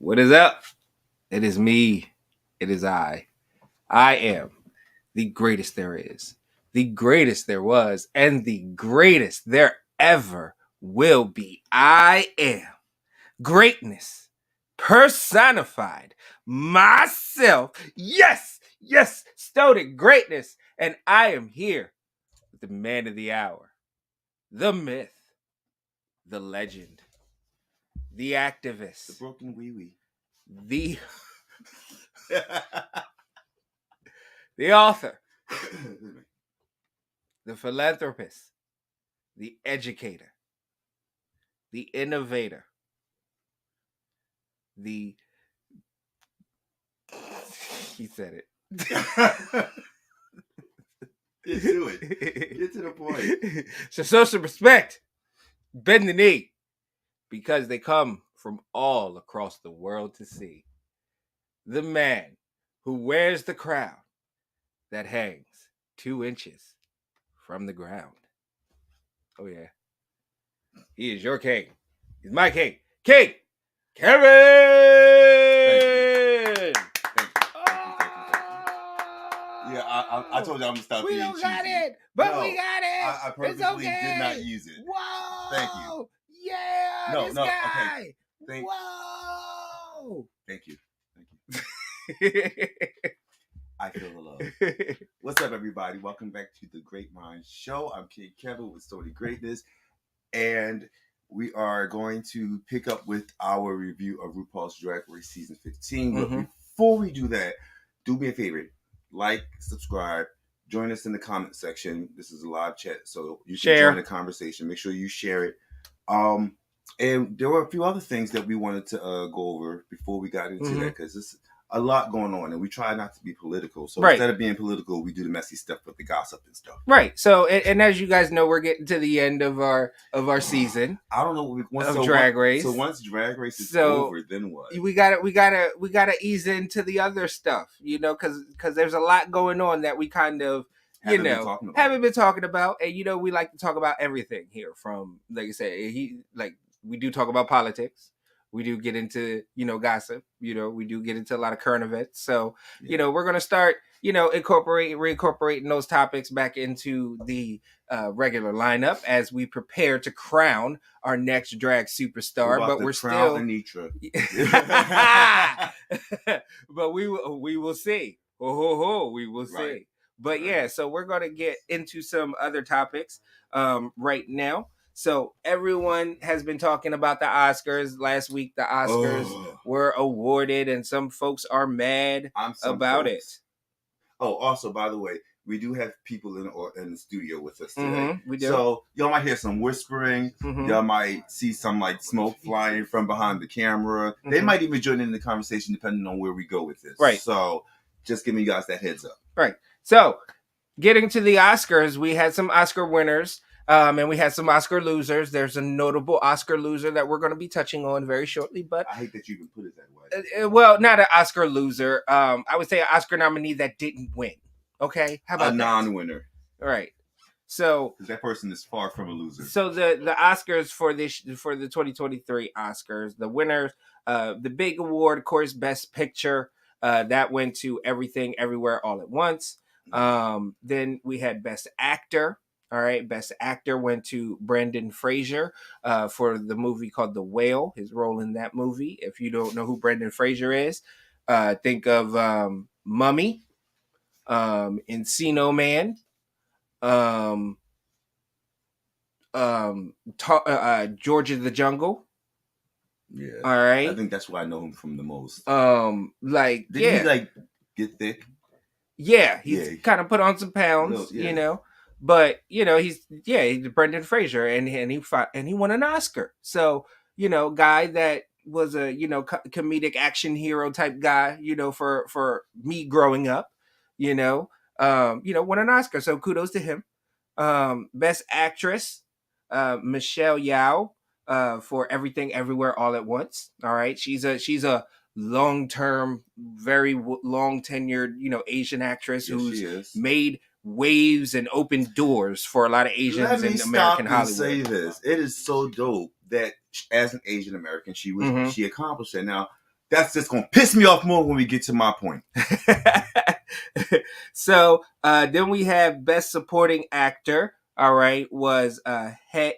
What is up? It is me. It is I. I am the greatest there is, the greatest there was, and the greatest there ever will be. I am greatness personified. Myself. Yes, Stoney, greatness. And I am here with the man of the hour, the myth, the legend, the activist, The broken wee-wee. the the author, the philanthropist, the educator, the innovator, he said it. Get to it. Get to the point. So show some respect. Bend the knee. Because they come from all across the world to see. The man who wears the crown that hangs 2 inches from the ground. Oh, yeah. He is your king. He's my king. King Kevyn! Yeah, I told you I'm going to stop We being don't got cheesy. it, but No, we got it. I purposely it's okay. did not use it. Whoa. Thank you. Yeah, No, this no, guy. okay. Whoa. Thank you. I feel the love. What's up, everybody? Welcome back to the GreatMines SHow. I'm King Kevyn with Stoney Greatness, and we are going to pick up with our review of RuPaul's Drag Race Season 15. But before we do that, do me a favor. Like, subscribe, join us in the comment section. This is a live chat, so you can join the conversation. Make sure you share it. And there were a few other things that we wanted to go over before we got into that, because it's a lot going on, and we try not to be political. So instead of being political, we do the messy stuff with the gossip and stuff. Right. So, and as you guys know, we're getting to the end of our season. I don't know of Drag Race. So once Drag Race is over, then what? We gotta ease into the other stuff, because there's a lot going on that we kind of haven't been talking about, and we like to talk about everything here. From, like I said, we do talk about politics. We do get into, gossip. We do get into a lot of current events. So, we're going to start, reincorporating those topics back into the regular lineup as we prepare to crown our next drag superstar. But we're still Anitra. But we will see. We will see. But yeah, so we're going to get into some other topics right now. So everyone has been talking about the Oscars. Last week, the Oscars were awarded, and some folks are mad about it. Oh, also, by the way, we do have people in the studio with us today. We do. So y'all might hear some whispering. Y'all might see some smoke flying from behind the camera. They might even join in the conversation depending on where we go with this. Right. So just giving you guys that heads up. Right. So getting to the Oscars, we had some Oscar winners. And we had some Oscar losers. There's a notable Oscar loser that we're going to be touching on very shortly. But I hate that you even put it that way. Well, not an Oscar loser. I would say an Oscar nominee that didn't win. Okay, how about a non-winner? All right. So that person is far from a loser. So the Oscars for the 2023 Oscars, the winners, the big award, of course, Best Picture, that went to Everything Everywhere All at Once. Then we had Best Actor. All right, Best Actor went to Brendan Fraser for the movie called The Whale, his role in that movie. If you don't know who Brendan Fraser is, think of Mummy, Encino Man, George of the Jungle. Yeah. All right. I think that's why I know him from the most. Did he get thick? Yeah, he's kind of put on some pounds, But he's Brendan Fraser, and he fought, and he won an Oscar. So guy that was a comedic action hero type guy, for me growing up, won an Oscar. So kudos to him. Best Actress, Michelle Yeoh, for Everything Everywhere All at Once. All right, she's a long-term, very long tenured, Asian actress who's made waves and opened doors for a lot of Asians in American Hollywood. Say this: it is so dope that as an Asian American, she accomplished it. Now, That's just gonna piss me off more when we get to my point. So then we have Best Supporting Actor. All right, was Ke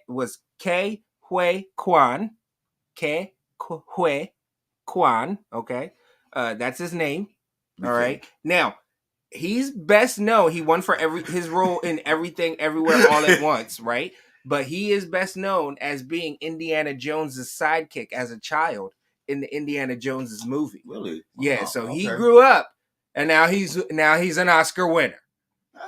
Huy Quan. Ke Huy Quan. Okay, that's his name. All right. Now he's best known. He won for his role in Everything Everywhere All at Once, right? But he is best known as being Indiana Jones's sidekick as a child in the Indiana Jones's movie. Really? Yeah. So he grew up, and now he's an Oscar winner.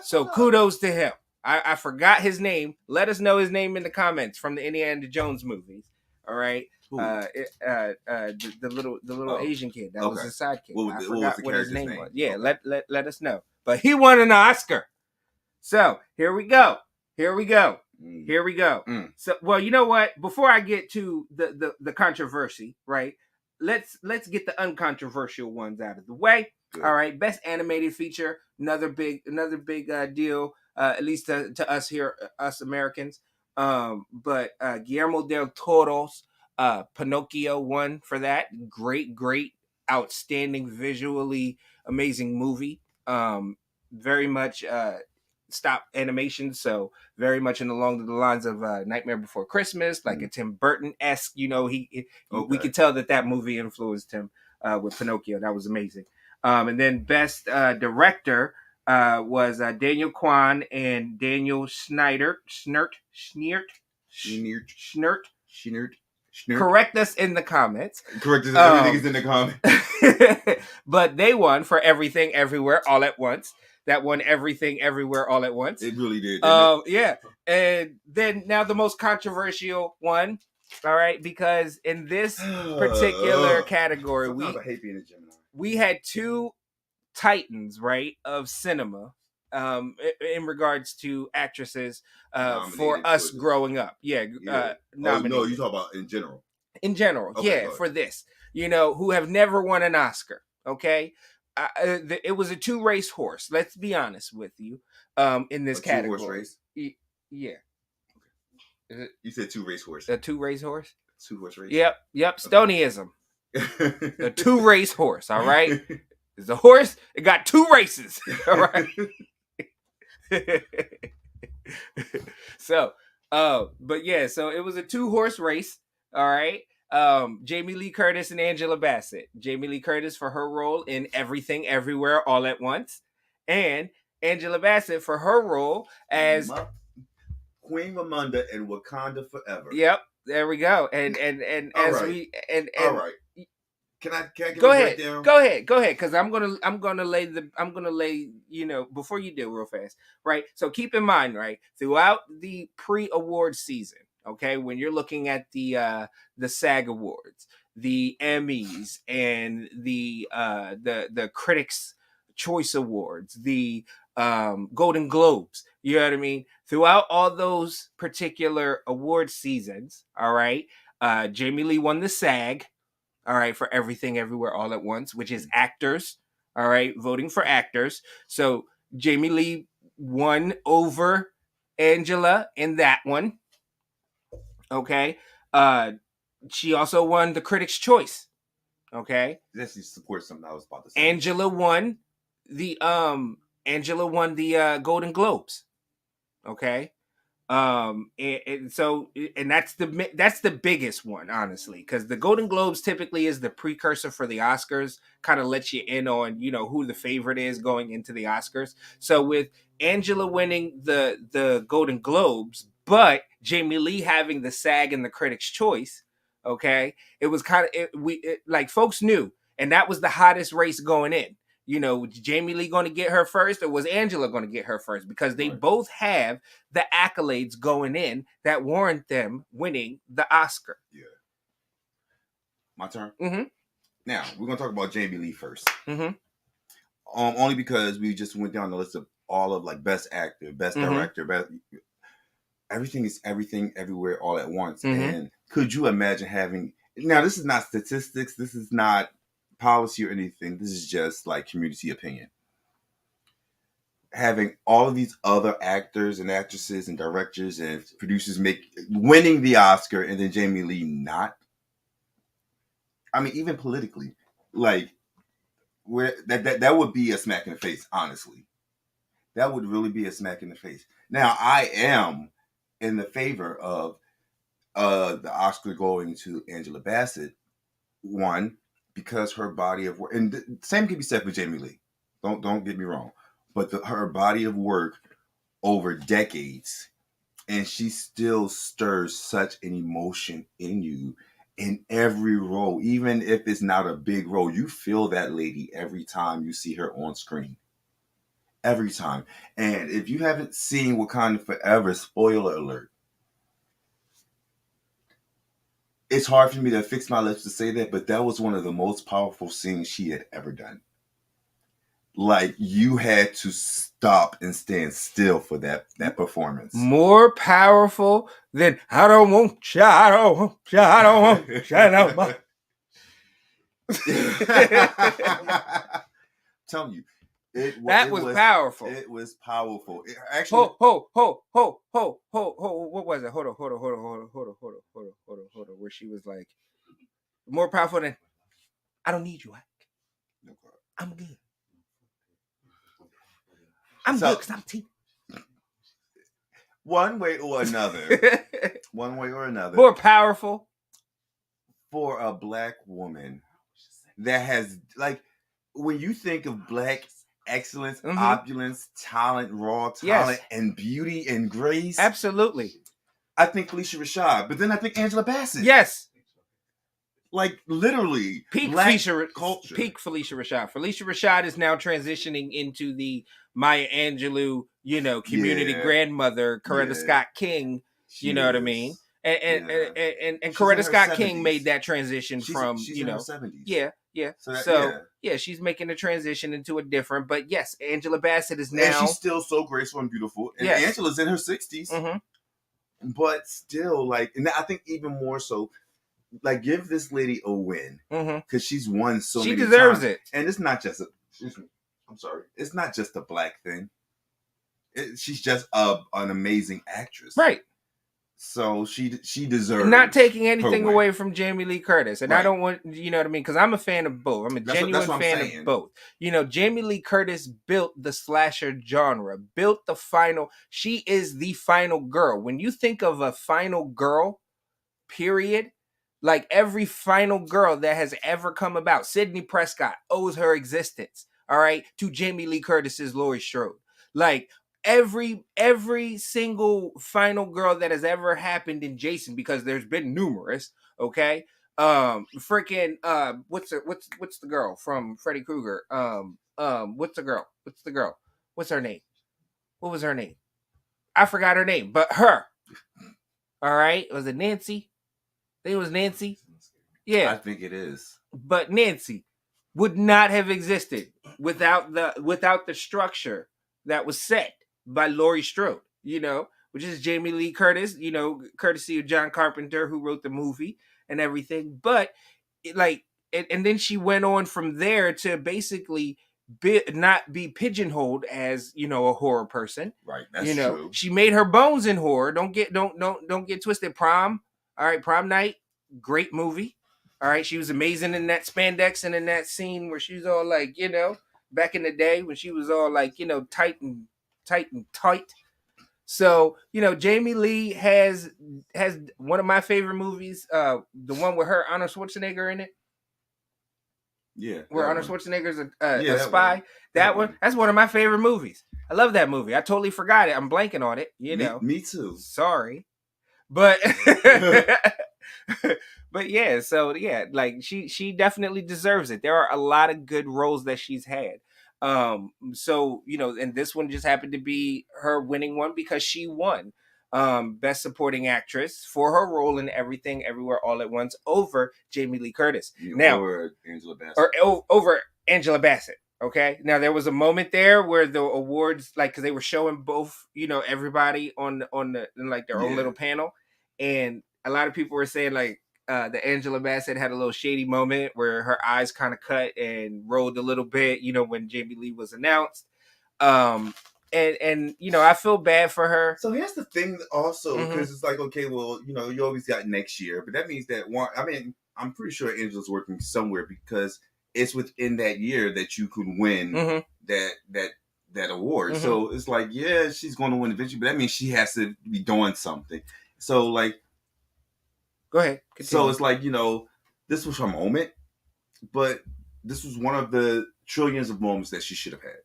So kudos to him. I forgot his name. Let us know his name in the comments from the Indiana Jones movies. All right. The little Asian kid that was his sidekick. I forgot what his name was. Yeah, let us know. But he won an Oscar. So here we go. So, well, you know what? Before I get to the controversy, right? Let's get the uncontroversial ones out of the way. Good. All right, best animated feature, another big deal, at least to us here, us Americans. But Guillermo del Toro's Pinocchio won for that. Great, outstanding, visually amazing movie. Very much stop animation, so very much along the lines of Nightmare Before Christmas, like a Tim Burton-esque. You know, we could tell that movie influenced him with Pinocchio. That was amazing. And then best director was Daniel Kwan and Daniel Schneider. Schnert. Correct us in the comments. Correct us. Everything is in the comments. But they won for Everything Everywhere All at Once. That won Everything Everywhere All at Once. It really did. Yeah. And then now the most controversial one. All right, because in this particular category, we had two titans, right, of cinema, in regards to actresses for us growing up. Yeah. No, you talk about in general. In general, okay, for this, who have never won an Oscar. Okay. It was a 2-race horse. Let's be honest with you. In this category, 2-horse race. Yeah. You said 2-race horse. A 2-race horse. 2-horse race. Yep. Stoneyism. A 2-race horse. All right. It's a horse. It got 2 races. All right. So, but yeah. So it was a 2-horse race. All right. Jamie Lee Curtis and Angela Bassett. Jamie Lee Curtis for her role in Everything Everywhere All at Once, and Angela Bassett for her role as Queen Ramonda in Wakanda Forever. Yep, there we go. And as right. All right. Can I go ahead? Go ahead, because I'm gonna lay before you do real fast, right? So keep in mind, right, throughout the pre-award season. Okay, when you're looking at the SAG Awards, the Emmys, and the Critics' Choice Awards, the Golden Globes, you know what I mean? Throughout all those particular award seasons, all right, Jamie Lee won the SAG, all right, for Everything Everywhere All at Once, which is actors, all right, voting for actors. So Jamie Lee won over Angela in that one. Okay. She also won the Critics' Choice. Okay. This supports something I was about to say. Angela won the Golden Globes. Okay. And that's the biggest one, honestly, because the Golden Globes typically is the precursor for the Oscars, kind of lets you in on who the favorite is going into the Oscars. So with Angela winning the Golden Globes, but Jamie Lee having the SAG and the Critics' Choice, okay, it was kind of folks knew, and that was the hottest race going in. Jamie Lee going to get her first, or was Angela going to get her first? Because they both have the accolades going in that warrant them winning the Oscar. Yeah. My turn? Mm-hmm. Now, we're going to talk about Jamie Lee first. Mm-hmm. Only because we just went down the list of all of best actor, best director, best... Everything is Everything Everywhere All at Once. Mm-hmm. And could you imagine having... Now, this is not statistics. This is not policy or anything. This is just community opinion. Having all of these other actors and actresses and directors and producers winning the Oscar, and then Jamie Lee not. I mean, even politically, Like, where that would be a smack in the face, honestly. That would really be a smack in the face. Now, I am in the favor of the Oscar going to Angela Bassett. One, because her body of work, and the same can be said for Jamie Lee. Don't get me wrong, but her body of work over decades, and she still stirs such an emotion in you in every role, even if it's not a big role. You feel that lady every time you see her on screen. Every time. And if you haven't seen Wakanda Forever, spoiler alert, it's hard for me to fix my lips to say that, but that was one of the most powerful scenes she had ever done. Like, you had to stop and stand still for that performance. More powerful than I don't want you, I don't want you, I don't want you, I don't want. Telling you, that was powerful. It was powerful. Actually, what was it? Hold on. Where she was like, more powerful than I don't need you. I'm good. I'm good because I'm team. One way or another. More powerful. For a Black woman that has, like, when you think of Black excellence, opulence, talent, raw talent, and beauty and grace. Absolutely. I think Felicia Rashad, but then I think Angela Bassett. Yes. Like, literally, peak Felicia Rashad. Felicia Rashad is now transitioning into the Maya Angelou, community grandmother, Coretta Scott Kyng. You know what I mean? And Coretta Scott Kyng made that transition from, she's in her 70s. Yeah. So she's making a transition into a different, but yes, Angela Bassett is now. And she's still so graceful and beautiful. And Angela's in her 60s. Mm-hmm. But still, like, and I think even more so, like, give this lady a win. Because she's won so many times. She deserves it. And it's not just it's not just a Black thing. She's just an amazing actress. Right. So she deserves. Not taking anything away from Jamie Lee Curtis, and I don't want, you know what I mean, because I'm a fan of both. I'm a genuine fan of both. Jamie Lee Curtis built the slasher genre, built the final. She is the final girl. When you think of a final girl, period, like every final girl that has ever come about, Sidney Prescott owes her existence, all right, to Jamie Lee Curtis's Laurie Strode. Like, every single final girl that has ever happened in Jason, because there's been numerous, okay? Freaking what's the girl from Freddy Krueger? What's the girl? What's her name? What was her name? I forgot her name, but her. All right, was it Nancy? I think it was Nancy. Yeah, I think it is. But Nancy would not have existed without the structure that was set by Laurie Strode, which is Jamie Lee Curtis, courtesy of John Carpenter, who wrote the movie and everything. But and then she went on from there to basically not be pigeonholed as, a horror person. Right. That's true. She made her bones in horror. Don't get twisted. Prom. All right. Prom Night. Great movie. All right. She was amazing in that spandex and in that scene where she was all like, back in the day when she was all like, tight and tight. So, Jamie Lee has one of my favorite movies, the one with her, Arnold Schwarzenegger, in it. Yeah. Where Arnold Schwarzenegger's a spy. That one. That's one of my favorite movies. I love that movie. I totally forgot it. I'm blanking on it. Me too. Sorry. But but yeah, so yeah, like she definitely deserves it. There are a lot of good roles that she's had. So, and this one just happened to be her winning one because she won Best Supporting Actress for her role in Everything Everywhere All at Once over Jamie Lee Curtis. Over Angela Bassett. Over Angela Bassett. Okay. Now there was a moment there where the awards, like, because they were showing both, everybody on like their own little panel, and a lot of people were saying like the Angela Bassett had a little shady moment where her eyes kind of cut and rolled a little bit, when Jamie Lee was announced. And I feel bad for her. So here's the thing also, because it's like, okay, well, you always got next year, but that means that I'm pretty sure Angela's working somewhere, because it's within that year that you could win that award. So it's like, yeah, she's going to win eventually, but that means she has to be doing something. So like, go ahead. Continue. So it's like, this was her moment, but this was one of the trillions of moments that she should have had.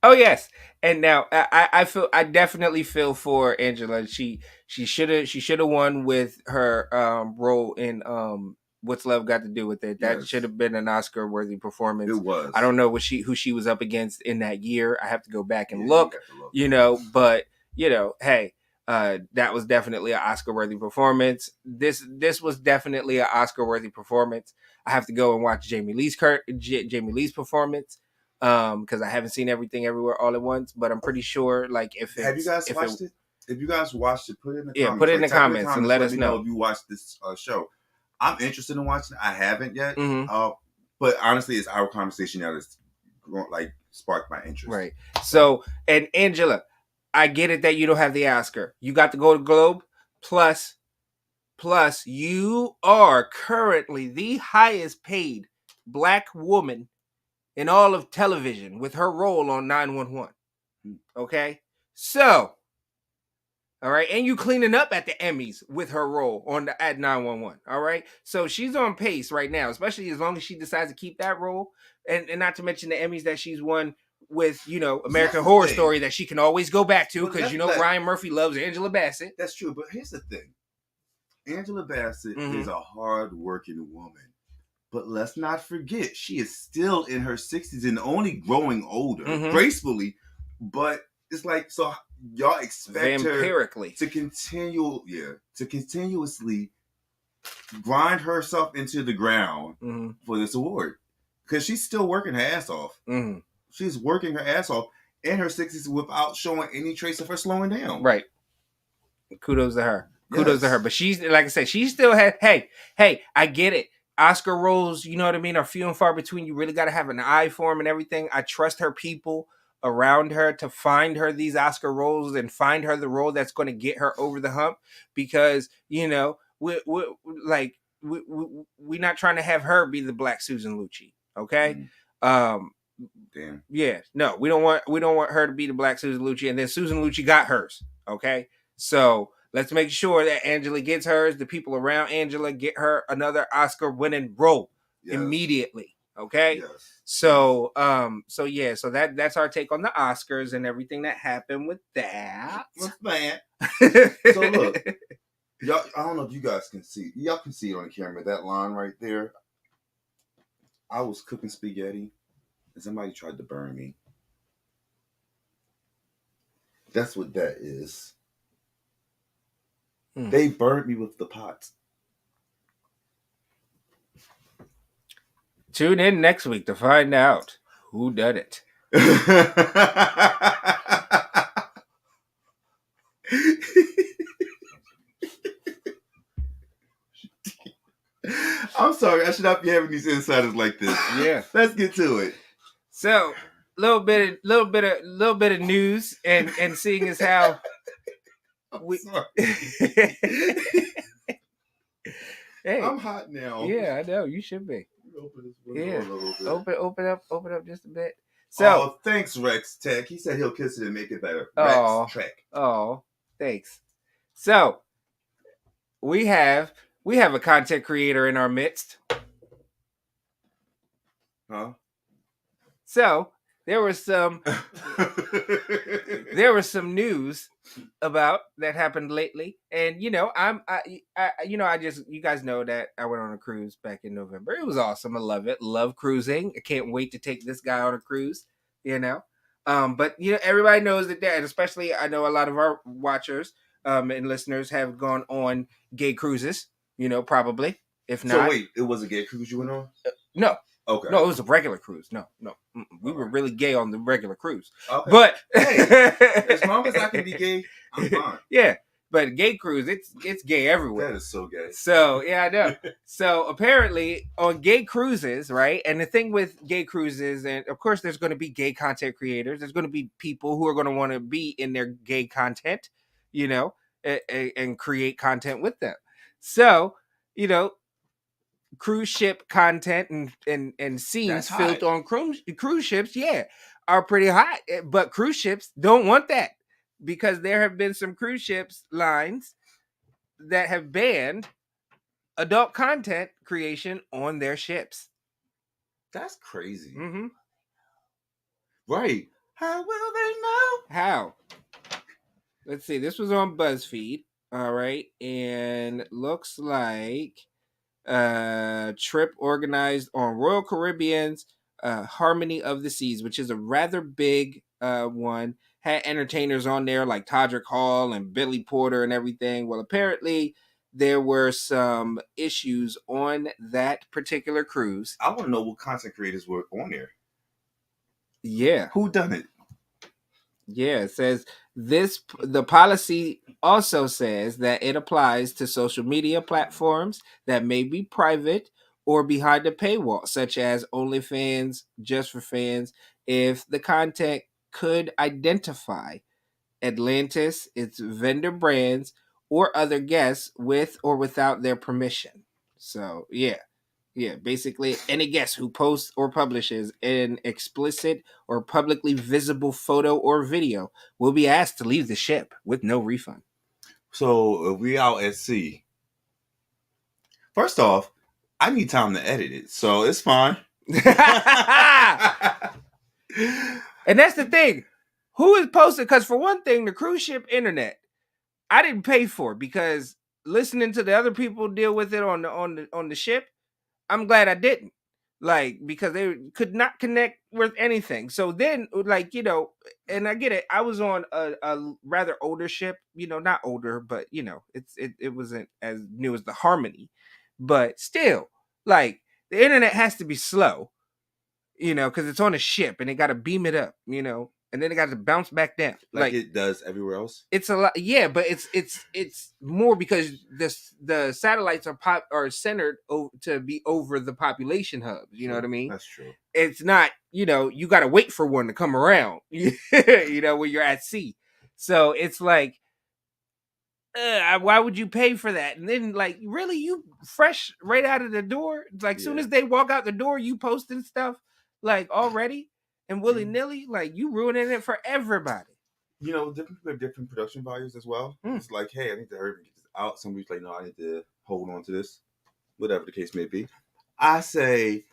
Oh yes, and now I definitely feel for Angela. She should have won with her role in What's Love Got to Do with It. That should have been an Oscar worthy performance. It was. I don't know who she was up against in that year. I have to go back and look. But hey, that was definitely an Oscar worthy performance. This was definitely an Oscar worthy performance. I have to go and watch Jamie Lee's performance. Because I haven't seen Everything Everywhere All at Once, but I'm pretty sure, like, have you guys watched it? If you guys watched it, put it in the comments. Put it in the comments and let us know if you watched this show. I'm interested in watching it. I haven't yet, but honestly, it's our conversation now that's sparked my interest. Right. So, and Angela, I get it that you don't have the Oscar. You got the Golden Globe. Plus, you are currently the highest paid Black woman in all of television with her role on 911. Okay? So, all right, and you cleaning up at the Emmys with her role at 911. All right? So she's on pace right now, especially as long as she decides to keep that role. And not to mention the Emmys that she's won with, American Horror Story that she can always go back to because Ryan Murphy loves Angela Bassett. That's true, but here's the thing. Angela Bassett is a hard-working woman. But let's not forget, she is still in her 60s and only growing older, gracefully. But it's like, so y'all expect her to continuously grind herself into the ground for this award. Because she's still working her ass off. She's working her ass off in her 60s without showing any trace of her slowing down. Right. Kudos to her. Kudos to her. But she's, like I said, she still had, hey, I get it. Oscar roles, you know what I mean, are few and far between. You really got to have an eye for them and everything. I trust her people around her to find her these Oscar roles and find her the role that's going to get her over the hump because, we're not trying to have her be the Black Susan Lucci, okay? Damn. Yeah, no, we don't want her to be the Black Susan Lucci, and then Susan Lucci got hers, okay? So let's make sure that Angela gets hers. The people around Angela get her another Oscar-winning role immediately. Okay. Yes. So that's our take on the Oscars and everything that happened with that. What's that? So look, y'all. I don't know if you guys can see. Y'all can see it on the camera. That line right there. I was cooking spaghetti, and somebody tried to burn me. That's what that is. They burned me with the pot. Tune in next week to find out who did it. I'm sorry, I should not be having these insiders like this. Yeah. Let's get to it. So, little bit of news and seeing as how Hey, I'm hot now. Yeah, I know. You should be. Open this window a little bit. Open up just a bit. So, thanks, Rex Tech. He said he'll kiss it and make it better. Rex Tech. Oh, thanks. So, we have a content creator in our midst. Huh? So, there was some news about that happened lately, and you guys know that I went on a cruise back in November. It was awesome. I love it. Love cruising. I can't wait to take this guy on a cruise. But everybody knows that, and especially I know a lot of our watchers and listeners have gone on gay cruises. Probably if not. So wait, it was a gay cruise you went on? No. Okay. No, it was a regular cruise. No. We were really gay on the regular cruise. Okay. But hey, as long as I can be gay, I'm fine. Yeah, but gay cruise, it's gay everywhere. That is so gay. So, yeah, I know. So, apparently, on gay cruises, right? And the thing with gay cruises, and of course, there's going to be gay content creators. There's going to be people who are going to want to be in their gay content, and create content with them. So, cruise ship content and scenes filmed on cruise ships, are pretty hot. But cruise ships don't want that, because there have been some cruise ships lines that have banned adult content creation on their ships. That's crazy. Mm-hmm. Right. How will they know? How? Let's see. This was on BuzzFeed. All right. And looks like trip organized on Royal Caribbean's Harmony of the Seas, which is a rather big one. Had entertainers on there like Todrick Hall and Billy Porter and everything. Well, apparently there were some issues on that particular cruise. I want to know what content creators were on there. Yeah. Who done it? Yeah, it says the policy also says that it applies to social media platforms that may be private or behind a paywall, such as OnlyFans, Just for Fans, if the content could identify Atlantis, its vendor brands, or other guests with or without their permission. So, yeah, basically any guest who posts or publishes an explicit or publicly visible photo or video will be asked to leave the ship with no refund. So if we out at sea, first off, I need time to edit it, so it's fine. And that's the thing. Who is posting? Because for one thing, the cruise ship internet, I didn't pay for, because listening to the other people deal with it on the ship, I'm glad I didn't. Like, because they could not connect with anything. So then, like, and I get it. I was on a rather older ship, not older, but it wasn't as new as the Harmony. But still, like, the internet has to be slow, because it's on a ship and they got to beam it up, and then it got to bounce back down, like it does everywhere else. It's a lot, yeah, but it's more because the satellites are centered to be over the population hubs. You know what I mean? That's true. It's not, you got to wait for one to come around. When you're at sea, so it's like, why would you pay for that? And then, like, really, you fresh right out of the door, like, soon as they walk out the door, you posting stuff like already and willy nilly, like, you ruining it for everybody. Different people have different production values as well. It's like, hey, I need to hurry and get this out. Somebody's like, no, I need to hold on to this. Whatever the case may be. I say,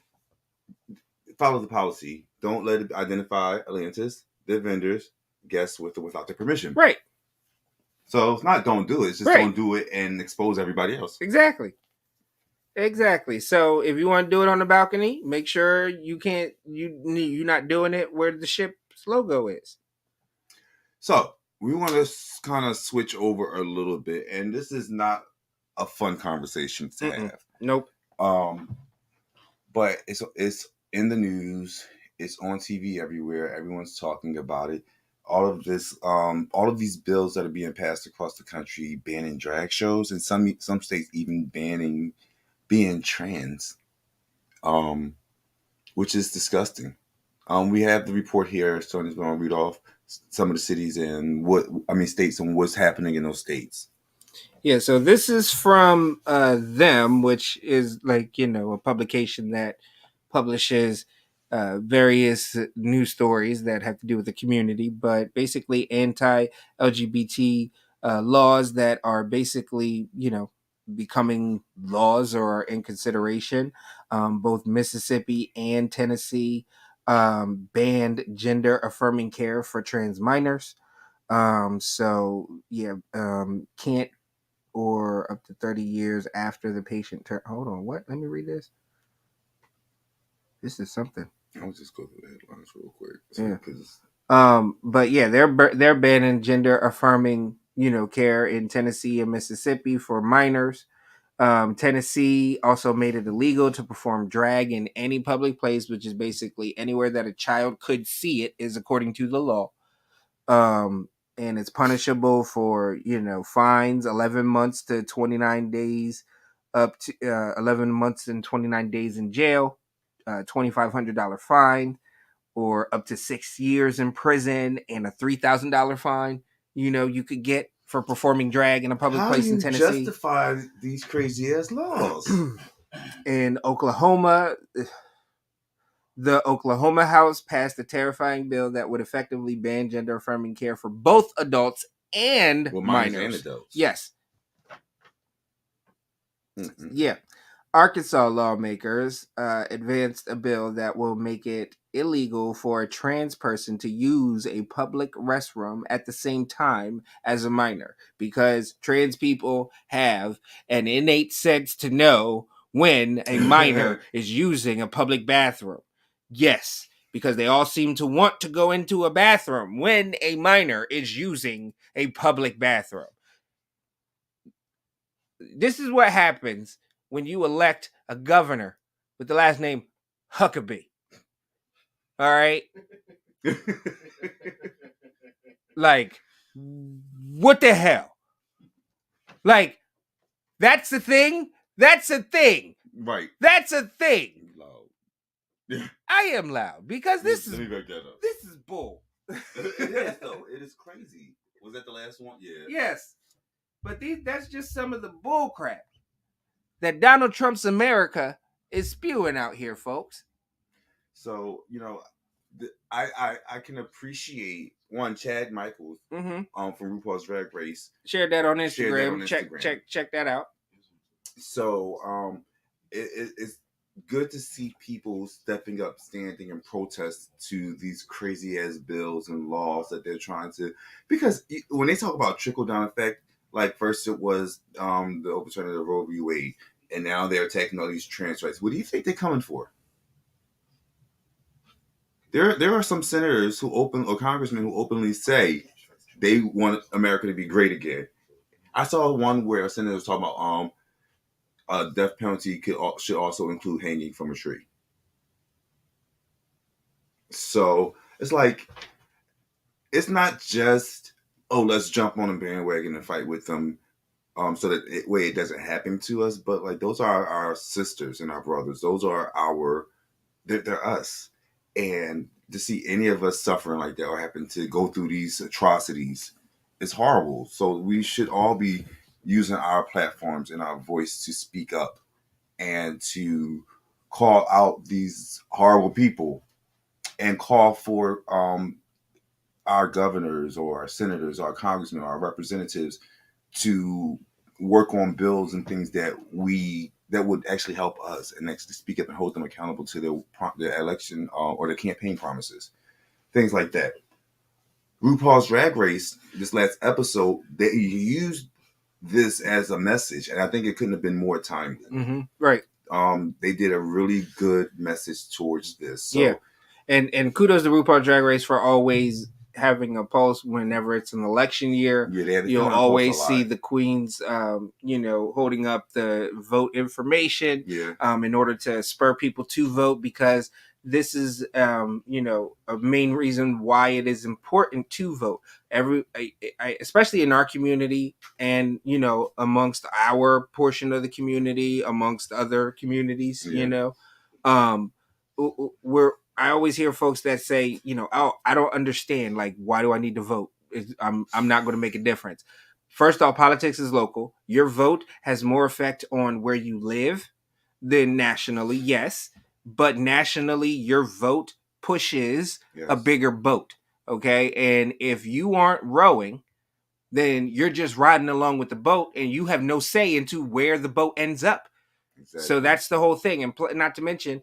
follow the policy. Don't let it identify Atlantis, their vendors, guests with or without their permission. Right. So it's not don't do it. It's just don't do it and expose everybody else. Exactly. So if you want to do it on the balcony, make sure you're not doing it where the ship's logo is. So we want to kind of switch over a little bit, and this is not a fun conversation to have. Nope. But it's in the news. It's on TV everywhere. Everyone's talking about it. All of these bills that are being passed across the country, banning drag shows, and some states even banning being trans, which is disgusting. We have the report here. Stoney's going to read off some of the cities and states and what's happening in those states. Yeah, so this is from them, which is like, a publication that publishes various news stories that have to do with the community, but basically anti-LGBT laws that are basically, becoming laws or are in consideration. Both Mississippi and Tennessee banned gender affirming care for trans minors. Can't or up to 30 years after the patient hold on, what? Let me read this. This is something. I'll just go through the headlines real quick. But yeah, they're banning gender affirming, care in Tennessee and Mississippi for minors. Tennessee also made it illegal to perform drag in any public place, which is basically anywhere that a child could see it, is according to the law. And it's punishable for, fines, 11 months to 29 days, up to 11 months and 29 days in jail, $2,500 fine, or up to 6 years in prison and a $3,000 fine. You could get for performing drag in a public place in Tennessee. How do you justify these crazy ass laws? In Oklahoma, the Oklahoma House passed a terrifying bill that would effectively ban gender affirming care for both adults and minors. And adults. Yes. Yeah. Arkansas lawmakers advanced a bill that will make it illegal for a trans person to use a public restroom at the same time as a minor, because trans people have an innate sense to know when a minor is using a public bathroom. Yes, because they all seem to want to go into a bathroom when a minor is using a public bathroom. This is what happens when you elect a governor with the last name Huckabee. All right? Like, what the hell? Like, that's a thing? That's a thing. Right. That's a thing. Loud. I am loud because this Let me back that up. This is bull. It is, though. It is crazy. Was that the last one? Yeah. Yes. But that's just some of the bull crap that Donald Trump's America is spewing out here, folks. So, I can appreciate Chad Michaels from RuPaul's Drag Race. Shared that on Instagram. Check that out. So it's good to see people stepping up, standing and protest to these crazy ass bills and laws that they're trying to, because when they talk about trickle down effect, like first it was the overturning of Roe v. Wade, and now they're attacking all these trans rights. What do you think they're coming for? There are some senators or congressmen who openly say they want America to be great again. I saw one where a senator was talking about a death penalty should also include hanging from a tree. So it's like, it's not just, let's jump on a bandwagon and fight with them, so that it doesn't happen to us. But like, those are our sisters and our brothers. Those are they're us. And to see any of us suffering like that or happen to go through these atrocities is horrible. So we should all be using our platforms and our voice to speak up and to call out these horrible people and call for our governors or our senators or our congressmen or our representatives to work on bills and things that would actually help us, and actually speak up and hold them accountable to their election or their campaign promises, things like that. RuPaul's Drag Race, this last episode, they used this as a message, and I think it couldn't have been more timely. Mm-hmm. Right. They did a really good message towards this. So. Yeah, and kudos to RuPaul's Drag Race for always having a pulse whenever it's an election year. Yeah, you'll always see the queens, holding up the vote information, in order to spur people to vote, because this is, a main reason why it is important to vote. Especially in our community, and amongst our portion of the community, amongst other communities, I always hear folks that say, I don't understand. Like, why do I need to vote? I'm not going to make a difference. First off, politics is local. Your vote has more effect on where you live than nationally, yes. But nationally, your vote pushes a bigger boat, okay? And if you aren't rowing, then you're just riding along with the boat, and you have no say into where the boat ends up. Exactly. So that's the whole thing. And not to mention,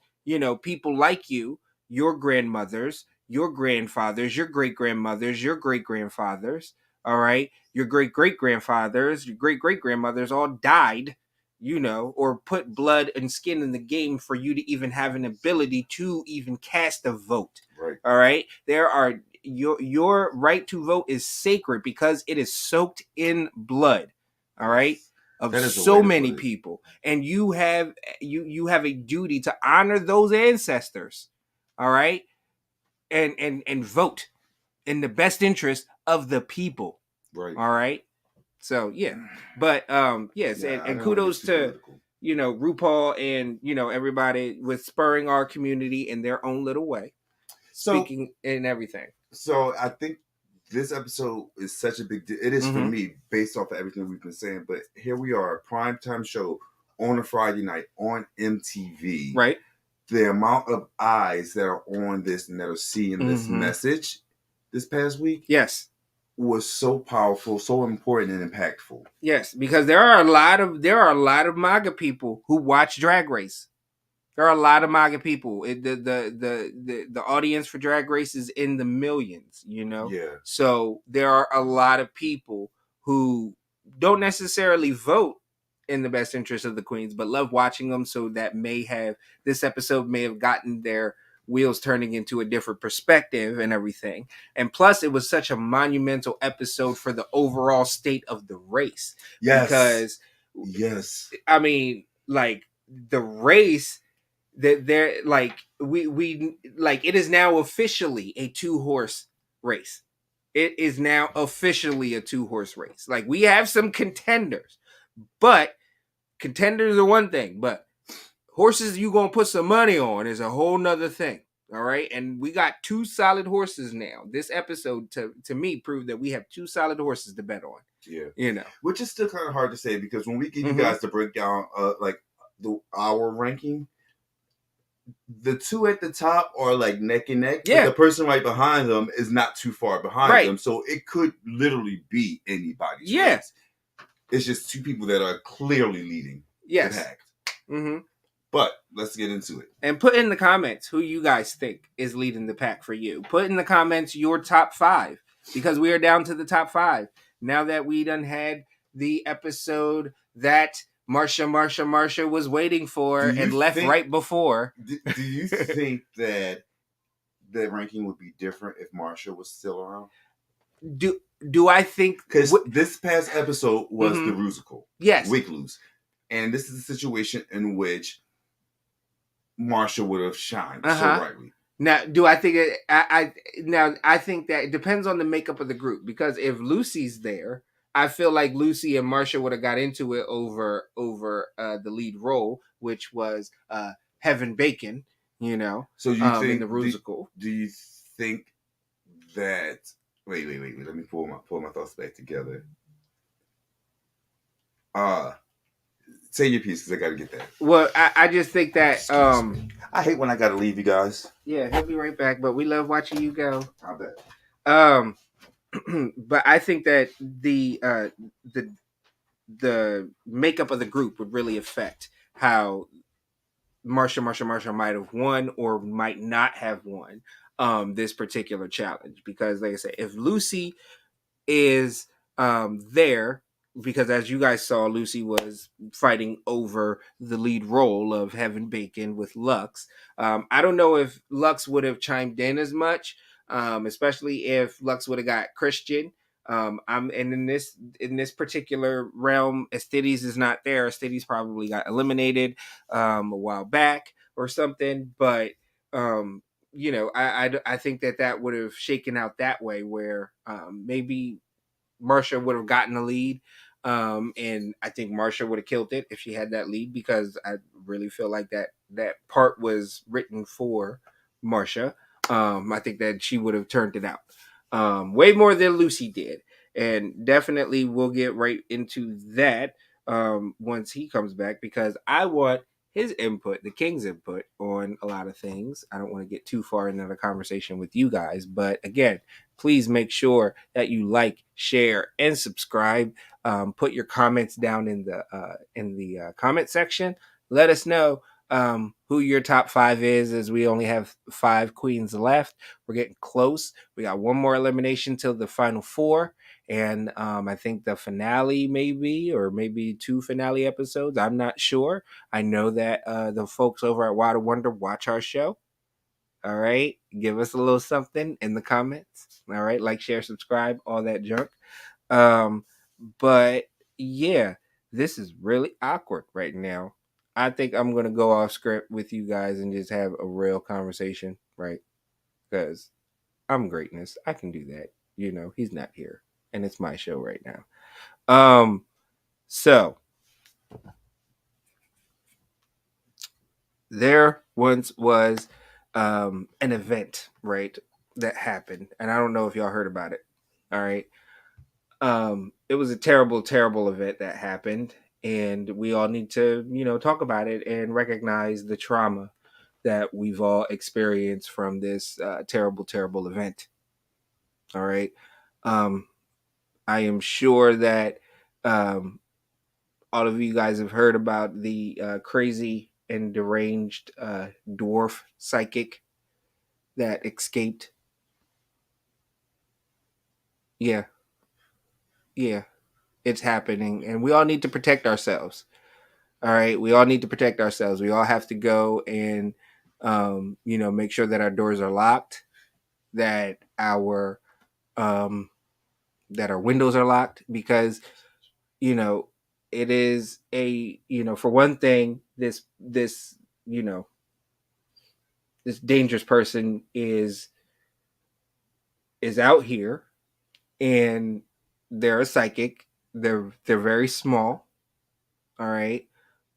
people like you, your grandmothers, your grandfathers, your great-grandmothers, your great-grandfathers, all right? Your great-great-grandfathers, your great-great-grandmothers all died, or put blood and skin in the game for you to even have an ability to even cast a vote. Right. All right? Your right to vote is sacred because it is soaked in blood. All right? Of so many people, and you have a duty to honor those ancestors, all right, and vote in the best interest of the people, right? All right. So yeah, but yes, and kudos to RuPaul and everybody with spurring our community in their own little way, speaking and everything. So I think this episode is such a big deal. It is for me, based off of everything we've been saying. But here we are, primetime show on a Friday night on MTV. Right. The amount of eyes that are on this and that are seeing this message this past week, yes, was so powerful, so important and impactful. Yes, because there are a lot of MAGA people who watch Drag Race. There are a lot of MAGA people. The audience for Drag Race is in the millions, you know? Yeah. So there are a lot of people who don't necessarily vote in the best interest of the queens, but love watching them. So that this episode may have gotten their wheels turning into a different perspective and everything. And plus, it was such a monumental episode for the overall state of the race. Yes. Because, I mean, like, the race that they're like we like it is now officially a 2-horse race. It is now officially a 2-horse race. Like, we have some contenders, but contenders are one thing, but horses you gonna put some money on is a whole nother thing. All right, and we got 2 solid horses now. This episode to me proved that we have 2 solid horses to bet on. Yeah, you know, which is still kind of hard to say, because when we give you guys the breakdown, like our ranking, the 2 at the top are like neck and neck. Yeah. But the person right behind them is not too far behind them, so it could literally be anybody's race. It's just 2 people that are clearly leading the pack. But let's get into it. And put in the comments who you guys think is leading the pack for you. Put in the comments your top 5, because we are down to the top 5 now that we done had the episode that Marsha was waiting for and left right before. Do you think that the ranking would be different if Marsha was still around? Do I think, because this past episode was the Rusical, Wiggles, and this is a situation in which Marsha would have shined so brightly. Now, do I think it? I think that it depends on the makeup of the group, because if Lucy's there, I feel like Lucy and Marsha would have got into it over the lead role, which was Kevyn Bacon. You know, so you think in the Rusical? Do you think that? Wait. Let me pull my thoughts back together. Say your piece, because I got to get that. Well, I just think that I hate when I got to leave you guys. Yeah, he'll be right back, but we love watching you go. I bet. But I think that the makeup of the group would really affect how Marsha might have won or might not have won this particular challenge. Because, like I say, if Lucy is there, because as you guys saw, Lucy was fighting over the lead role of Kevyn Bacon with Lux. I don't know if Lux would have chimed in as much, especially if Lux would have got Christian. And in this particular realm, Astides is not there. Astides probably got eliminated a while back or something. But you know, I think that would have shaken out that way, where maybe Marsha would have gotten the lead. And I think Marsha would have killed it if she had that lead, because I really feel like that part was written for Marsha. I think that she would have turned it out way more than Lucy did. And definitely we'll get right into that once he comes back, because I want his input, the Kyng's input on a lot of things. I don't want to get too far into the conversation with you guys, but again, please make sure that you like, share, and subscribe. Put your comments down in the comment section. Let us know who your top 5 is, as we only have 5 queens left. We're getting close. We got one more elimination till the final 4. And I think the finale maybe 2 finale episodes. I'm not sure. I know that the folks over at Wild Wonder watch our show. All right. Give us a little something in the comments. All right. Like, share, subscribe, all that junk. But yeah, this is really awkward right now. I think I'm going to go off script with you guys and just have a real conversation, right? Because I'm greatness. I can do that. You know, he's not here. And it's my show right now. So there once was an event, right, that happened, and I don't know if y'all heard about it. All right. It was a terrible, terrible event that happened, and we all need to, talk about it and recognize the trauma that we've all experienced from this terrible, terrible event. All right. Um, I am sure that um, all of you guys have heard about the crazy and deranged dwarf psychic that escaped. Yeah, yeah, it's happening, and we all need to protect ourselves. All right, we all need to protect ourselves. We all have to go and, make sure that our doors are locked, that um, our windows are locked, because you know it is for one thing, you know this dangerous person is out here, and they're a psychic. They're very small. All right.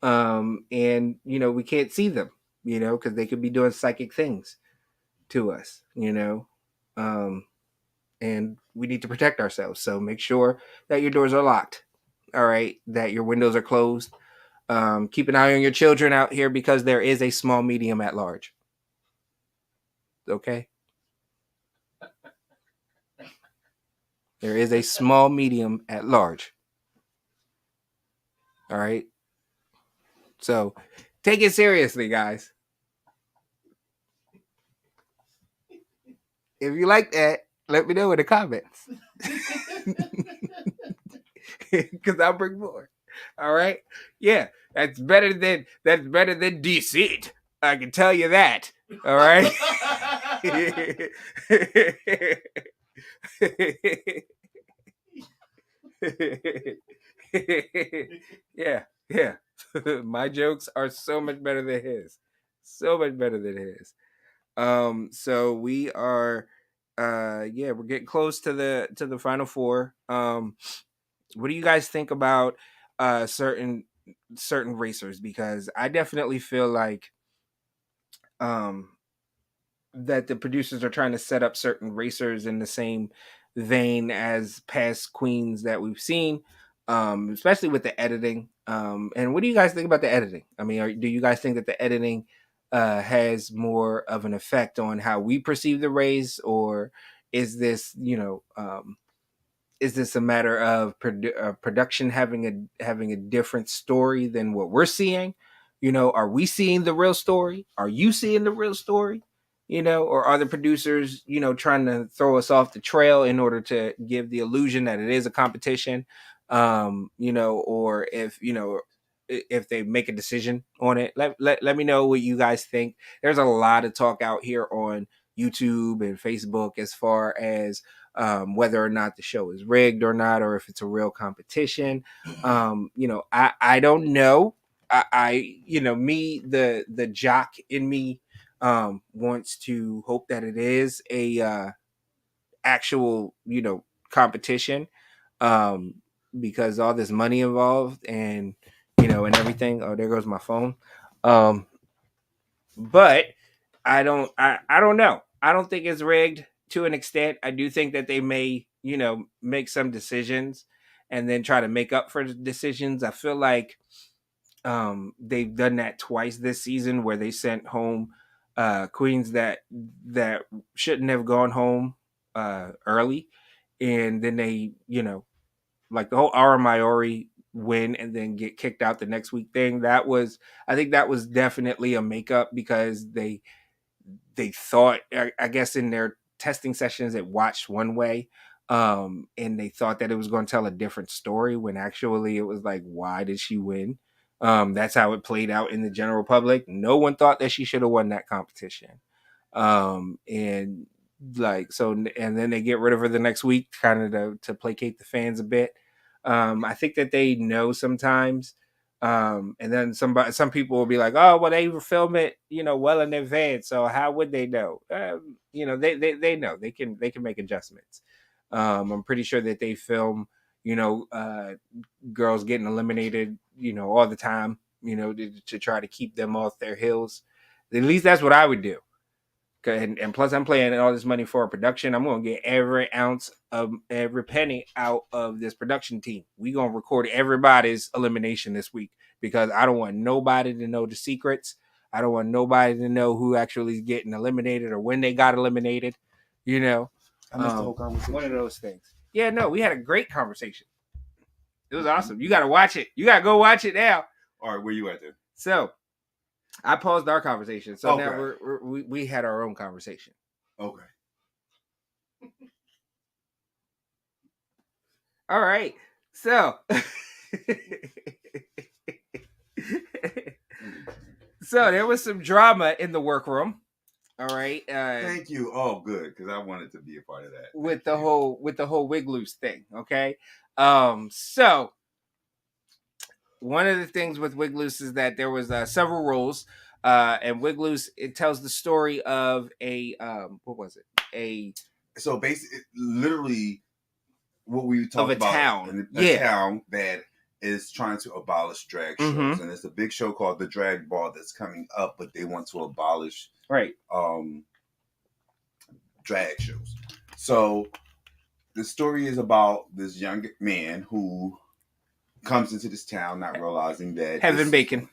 And we can't see them, because they could be doing psychic things to us, um and we need to protect ourselves. So make sure that your doors are locked. All right, that your windows are closed. Keep an eye on your children out here, because there is a small medium at large. Okay. There is a small medium at large. All right. So take it seriously, guys. If you like that, let me know in the comments. Because I'll bring more. All right. Yeah. That's better than deceit. I can tell you that. All right. Yeah, yeah. My jokes are so much better than his. So much better than his. So we are we're getting close to the final four. What do you guys think about certain racers? Because I definitely feel like um that the producers are trying to set up certain racers in the same vein as past queens that we've seen, especially with the editing. And what do you guys think about the editing? I mean, do you guys think that the editing has more of an effect on how we perceive the race, or is this, is this a matter of production having a different story than what we're seeing? Are we seeing the real story? Are you seeing the real story? Or are the producers, trying to throw us off the trail in order to give the illusion that it is a competition? Or if they make a decision on it, let me know what you guys think. There's a lot of talk out here on YouTube and Facebook as far as whether or not the show is rigged or not, or if it's a real competition. I don't know. Me, the jock in me, wants to hope that it is a actual, competition, um, because all this money involved, and everything. Oh, there goes my phone. Um, but I don't know. I don't think it's rigged to an extent. I do think that they may, make some decisions and then try to make up for the decisions. I feel like they've done that twice this season, where they sent home queens that shouldn't have gone home early, and then they, like the whole Ara Maori win and then get kicked out the next week thing. I think that was definitely a makeup, because they thought, I guess in their testing sessions, it watched one way, and they thought that it was going to tell a different story, when actually it was like, why did she win? That's how it played out in the general public. No one thought that she should have won that competition. And like, so, and then they get rid of her the next week, kind of to placate the fans a bit. I think that they know sometimes. And then some people will be like, oh, well, they film it, well in advance, so how would they know? They know they can make adjustments. I'm pretty sure that they film, girls getting eliminated, all the time, to try to keep them off their heels. At least that's what I would do. And plus, I'm paying all this money for a production. I'm gonna get every ounce of every penny out of this production team. We gonna record everybody's elimination this week because I don't want nobody to know the secrets. I don't want nobody to know who actually is getting eliminated or when they got eliminated. You know, I missed the whole conversation. One of those things. Yeah, no, we had a great conversation. It was awesome. You gotta watch it. You gotta go watch it now. All right, where you at then? So I paused our conversation, so now we had our own conversation. Okay. All right. So, so there was some drama in the workroom. All right. Thank you. Oh, good, because I wanted to be a part of that. With the whole wig loose thing. Okay. So one of the things with wig loose is that there was several rules. And wig loose, it tells the story of a what was it? So basically, literally, what we talked about town, a town that is trying to abolish drag shows, and it's a big show called the Drag Ball that's coming up, but they want to abolish drag shows. So the story is about this young man who comes into this town, not realizing that Kevyn Bacon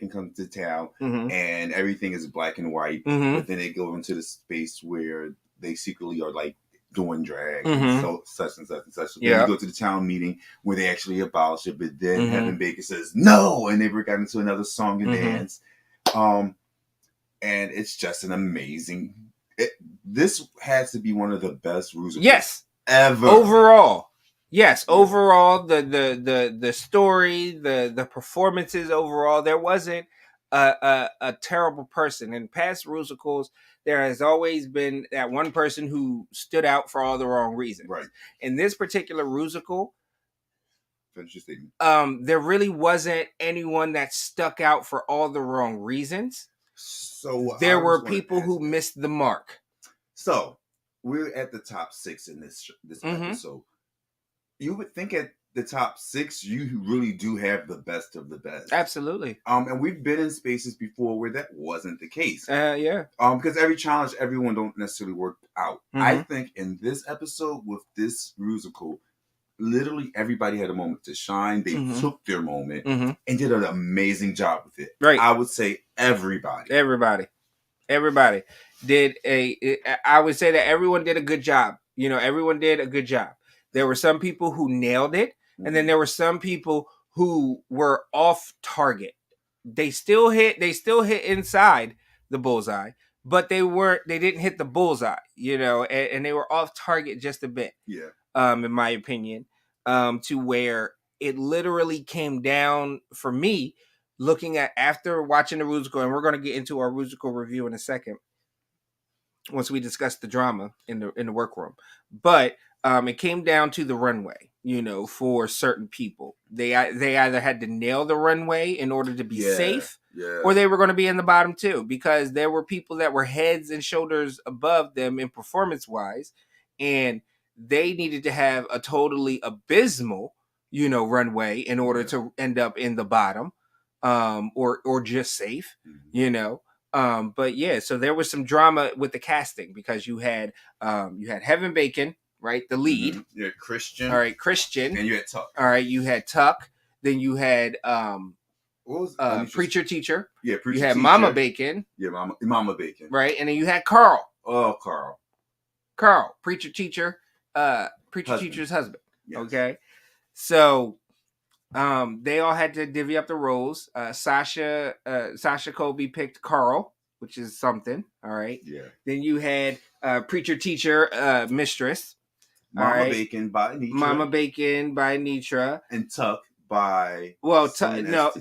comes to town, and everything is black and white. But then they go into the space where they secretly are like doing drag, and so such and such and such. So then you go to the town meeting where they actually abolish it, but then Kevyn Bacon says no, and they break out into another song and dance. And it's just an amazing. This has to be one of the best musicals ever overall. Yes, overall, the story, the performances overall, there wasn't a terrible person. In past musicals, there has always been that one person who stood out for all the wrong reasons. Right. In this particular musical, finish your statement. There really wasn't anyone that stuck out for all the wrong reasons. So there were people who missed the mark. So we're at the top 6 in this episode. You would think at the top 6, you really do have the best of the best. Absolutely. And we've been in spaces before where that wasn't the case. Because every challenge, everyone don't necessarily work out. I think in this episode with this musical, literally everybody had a moment to shine. They took their moment and did an amazing job with it. Right. I would say everybody did I would say that everyone did a good job. You know, everyone did a good job. There were some people who nailed it, and then there were some people who were off target. They still hit inside the bullseye, but they didn't hit the bullseye, you know, and they were off target just a bit. Yeah. In my opinion, to where it literally came down for me looking at after watching the musical, and we're going to get into our musical review in a second once we discuss the drama in the workroom. But it came down to the runway, you know, for certain people. They either had to nail the runway in order to be safe, or they were going to be in the bottom 2, because there were people that were heads and shoulders above them in performance-wise, and they needed to have a totally abysmal, you know, runway in order to end up in the bottom, or just safe, you know. But yeah, so there was some drama with the casting because you had Kevyn Bacon, right, the lead. You had Christian. All right, Christian. And you had Tuck. All right, you had Tuck. Then you had Preacher Teacher. Yeah, Preacher You had Teacher. Mama Bacon. Yeah, Mama Bacon. Right, and then you had Carl. Oh, Carl. Preacher Teacher. Preacher Teacher's husband. Yes. Okay, so they all had to divvy up the roles. Sasha Colby picked Carl, which is something. All right. Yeah. Then you had Preacher Teacher Mistress. Mama Bacon by Nitra. Mama Bacon by Nitra. And Tuck by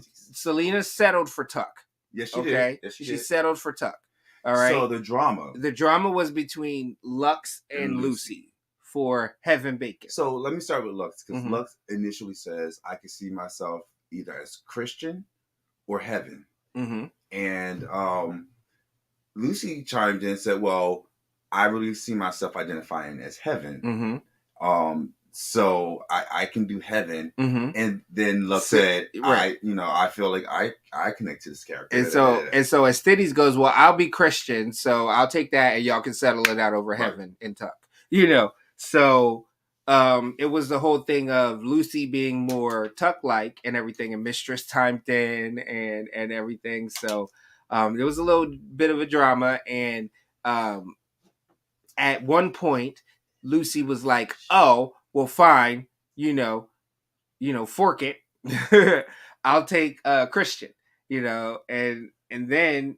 Selena settled for Tuck. Yes, she did. Yes, she settled for Tuck. All right. So the drama was between Lux and Lucy for Kevyn Bacon. So let me start with Lux, because Lux initially says, I can see myself either as Christian or Heaven. And Lucy chimed in and said, well, I really see myself identifying as Heaven. so I can do Heaven. Mm-hmm. And then Lux said, right. I feel like I connect to this character. And so as Stitties goes, well, I'll be Christian, so I'll take that and y'all can settle it out over Heaven and Tuck. So it was the whole thing of Lucy being more Tuck-like and everything, and Mistress chimed in and everything. So there was a little bit of a drama, and at one point Lucy was like, "Oh, well, fine, fork it. I'll take Christian, and then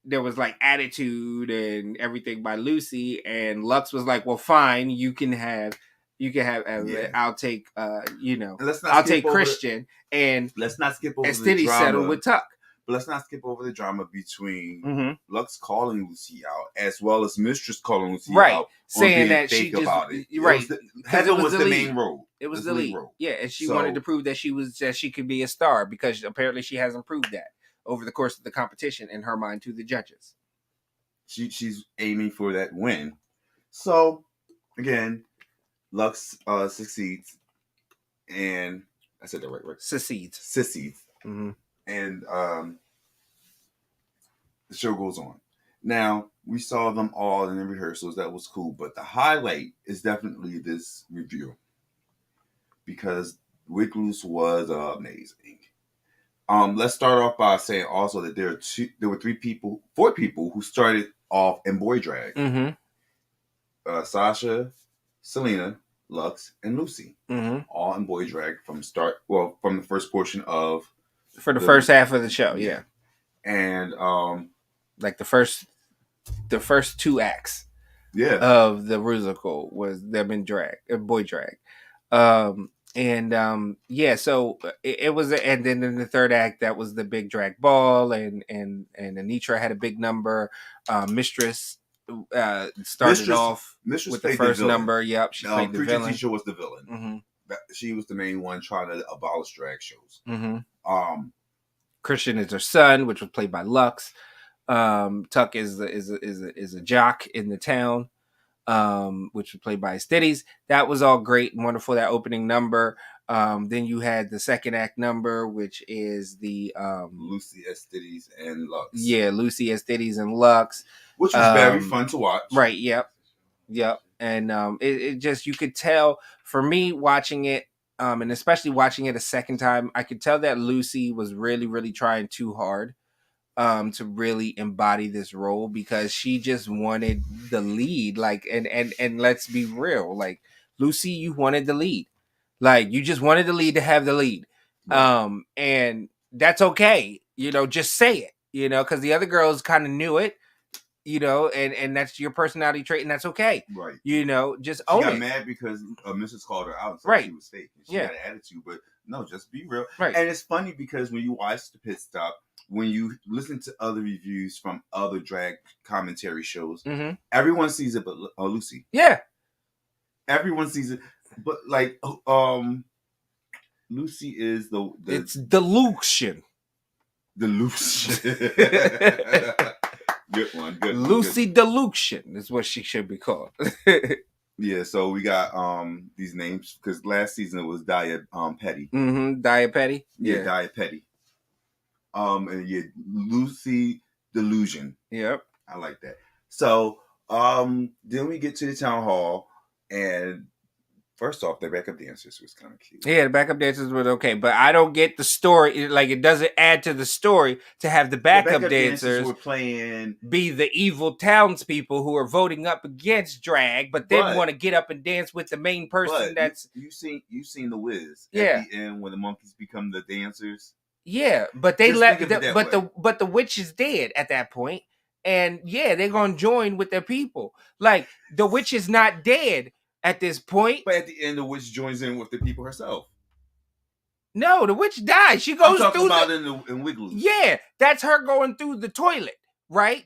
there was like attitude and everything by Lucy, and Lux was like, well, fine, you can have I'll take I'll take Christian, and let's not skip over the drama. Settled with Tuck. But let's not skip over the drama between Lux calling Lucy out as well as Mistress calling Lucy out, saying that she just about it. Right, Heaven was the main role. It was the lead role. Yeah, and she wanted to prove that she could be a star, because apparently she hasn't proved that over the course of the competition in her mind to the judges. She's aiming for that win. So again, Lux succeeds, and I said that right? Succeeds. Mm-hmm. And the show goes on. Now, we saw them all in the rehearsals. That was cool. But the highlight is definitely this review, because Wig Loose was amazing. Let's start off by saying also that there were four people who started off in boy drag. Mm-hmm. Sasha, Selena, Lux, and Lucy. Mm-hmm. All in boy drag from the first portion of... For the first half of the show, yeah. And like the first 2 acts of the musical was them in drag, boy drag. So it was, and then in the third act, that was the big drag ball, and Anitra had a big number. Mistress started off with the first number. Yep, she played the villain. Teacher was the villain. Mm-hmm. She was the main one trying to abolish drag shows. Mm-hmm. Christian is her son, which was played by Lux. Tuck is a jock in the town, which was played by Stitties. That was all great and wonderful, that opening number. Then you had the second act number, which is the Lucy as Stitties and Lux. Yeah, Lucy as Stitties and Lux, which was very fun to watch. Right. Yep. And it just, you could tell, for me watching it, and especially watching it a second time, I could tell that Lucy was really, really trying too hard to really embody this role, because she just wanted the lead. Like, and let's be real, like, Lucy, you wanted the lead. Like, you just wanted the lead to have the lead. Right. And that's okay. Just say it, because the other girls kind of knew it. And that's your personality trait, and that's okay. Right. Just own it. She got mad because Mrs. called her out and said she was fake. And she had an attitude, but no, just be real. Right. And it's funny because when you watch the pit stop, when you listen to other reviews from other drag commentary shows, everyone sees it but Lucy. Yeah. Everyone sees it, but like Lucy is the it's delusion. Delusion. Good one. Lucy Delusion is what she should be called. Yeah, so we got these names, because last season it was Dia Petty. Dia Petty. Yeah, Dia Petty. And Lucy Delusion. Yep. I like that. So then we get to the town hall, and first off, the backup dancers was kind of cute. Yeah, the backup dancers were okay, but I don't get the story. Like, it doesn't add to the story to have the backup dancers were playing, be the evil townspeople who are voting up against drag, but then want to get up and dance with the main person. That's you seen the Wiz at the end when the monkeys become the dancers. Yeah, but they but the witch is dead at that point, and they're gonna join with their people. Like, the witch is not dead at this point. But at the end, the witch joins in with the people herself. No, the witch dies. She goes I'm talking through in Wig Loose. Yeah, that's her going through the toilet, right?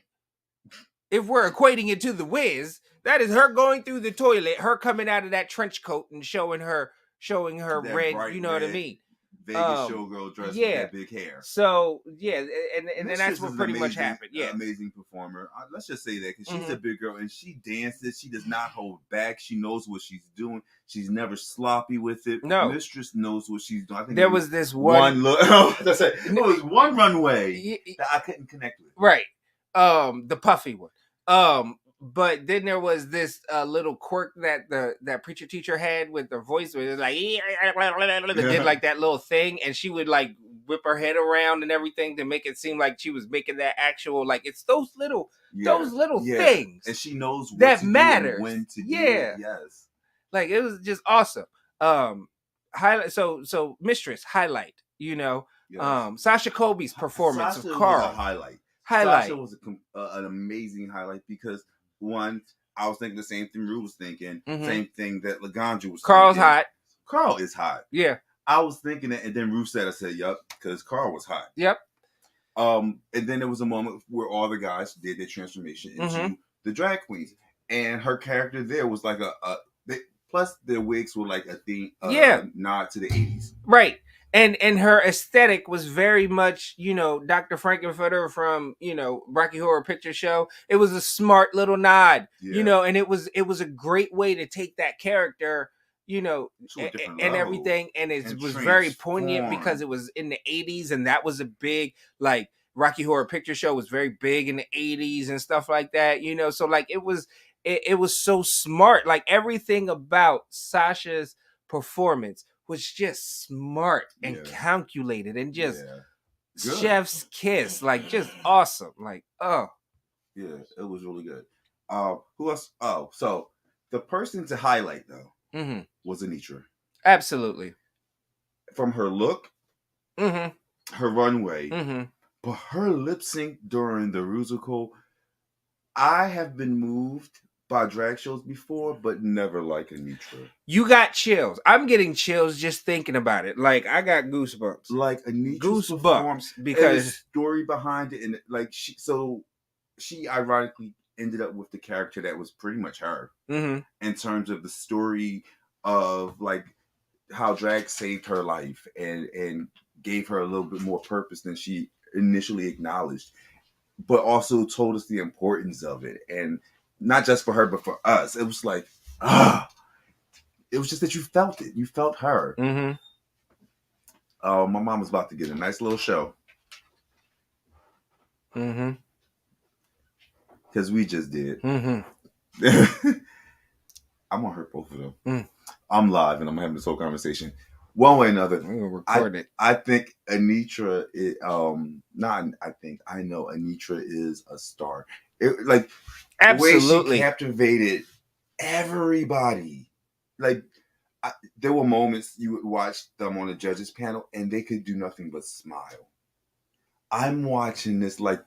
If we're equating it to the Wiz, that is her going through the toilet, her coming out of that trench coat and showing her red, you know what I mean? Vegas showgirl dress with that big hair. So and then that's what pretty much happened. Yeah, amazing performer. Let's just say that because she's a big girl and she dances. She does not hold back. She knows what she's doing. She's never sloppy with it. No, Mistress knows what she's doing. I think there was this one look. That's it. There was one runway that I couldn't connect with. Right, the puffy one. But then there was this little quirk that that preacher teacher had with her voice, where it was like did like that little thing, and she would like whip her head around and everything to make it seem like she was making that actual, like, it's those little things, and she knows what that to matters. Do and when to do it. Yes, like it was just awesome. Highlight. So Mistress highlight. Sasha Colby's performance of Carl was a highlight. Sasha was an amazing highlight because. One, I was thinking the same thing Ru was thinking. Same thing that Laganja was Carl's thinking. hot. Carl is hot. Yeah. I was thinking that, and then Ru said, I said, yup, because Carl was hot. Yep. And then there was a moment where all the guys did their transformation into the drag queens. And her character there was like plus their wigs were like a theme, nod to the 80s. Right. And her aesthetic was very much, Dr. Frankenfurter from, Rocky Horror Picture Show. It was a smart little nod, and it was a great way to take that character, and everything. And it was very poignant because it was in the 80s, and that was a big, like, Rocky Horror Picture Show was very big in the 80s and stuff like that, so like it was so smart. Like everything about Sasha's performance was just smart and calculated and just chef's kiss, like just awesome. Like, oh. Yeah, it was really good. Who else? Oh, so the person to highlight though was Anitra. Absolutely. From her look, her runway, but her lip sync during the Rusical, I have been moved by drag shows before, but never like Anitra. You got chills. I'm getting chills just thinking about it. Like, I got goosebumps. Like Anitra's goosebumps because the story behind it, and like she ironically ended up with the character that was pretty much her in terms of the story of like how drag saved her life and gave her a little bit more purpose than she initially acknowledged, but also told us the importance of it. And not just for her, but for us. It was like, it was just that you felt it. You felt her. Oh, my mom was about to get a nice little show. Because we just did. I'm gonna hurt both of them. I'm live and I'm having this whole conversation. One way or another, I'm gonna record it. I think Anitra is, I know Anitra is a star. Absolutely. The way she captivated everybody. Like, there were moments you would watch them on the judges panel and they could do nothing but smile. I'm watching this, like,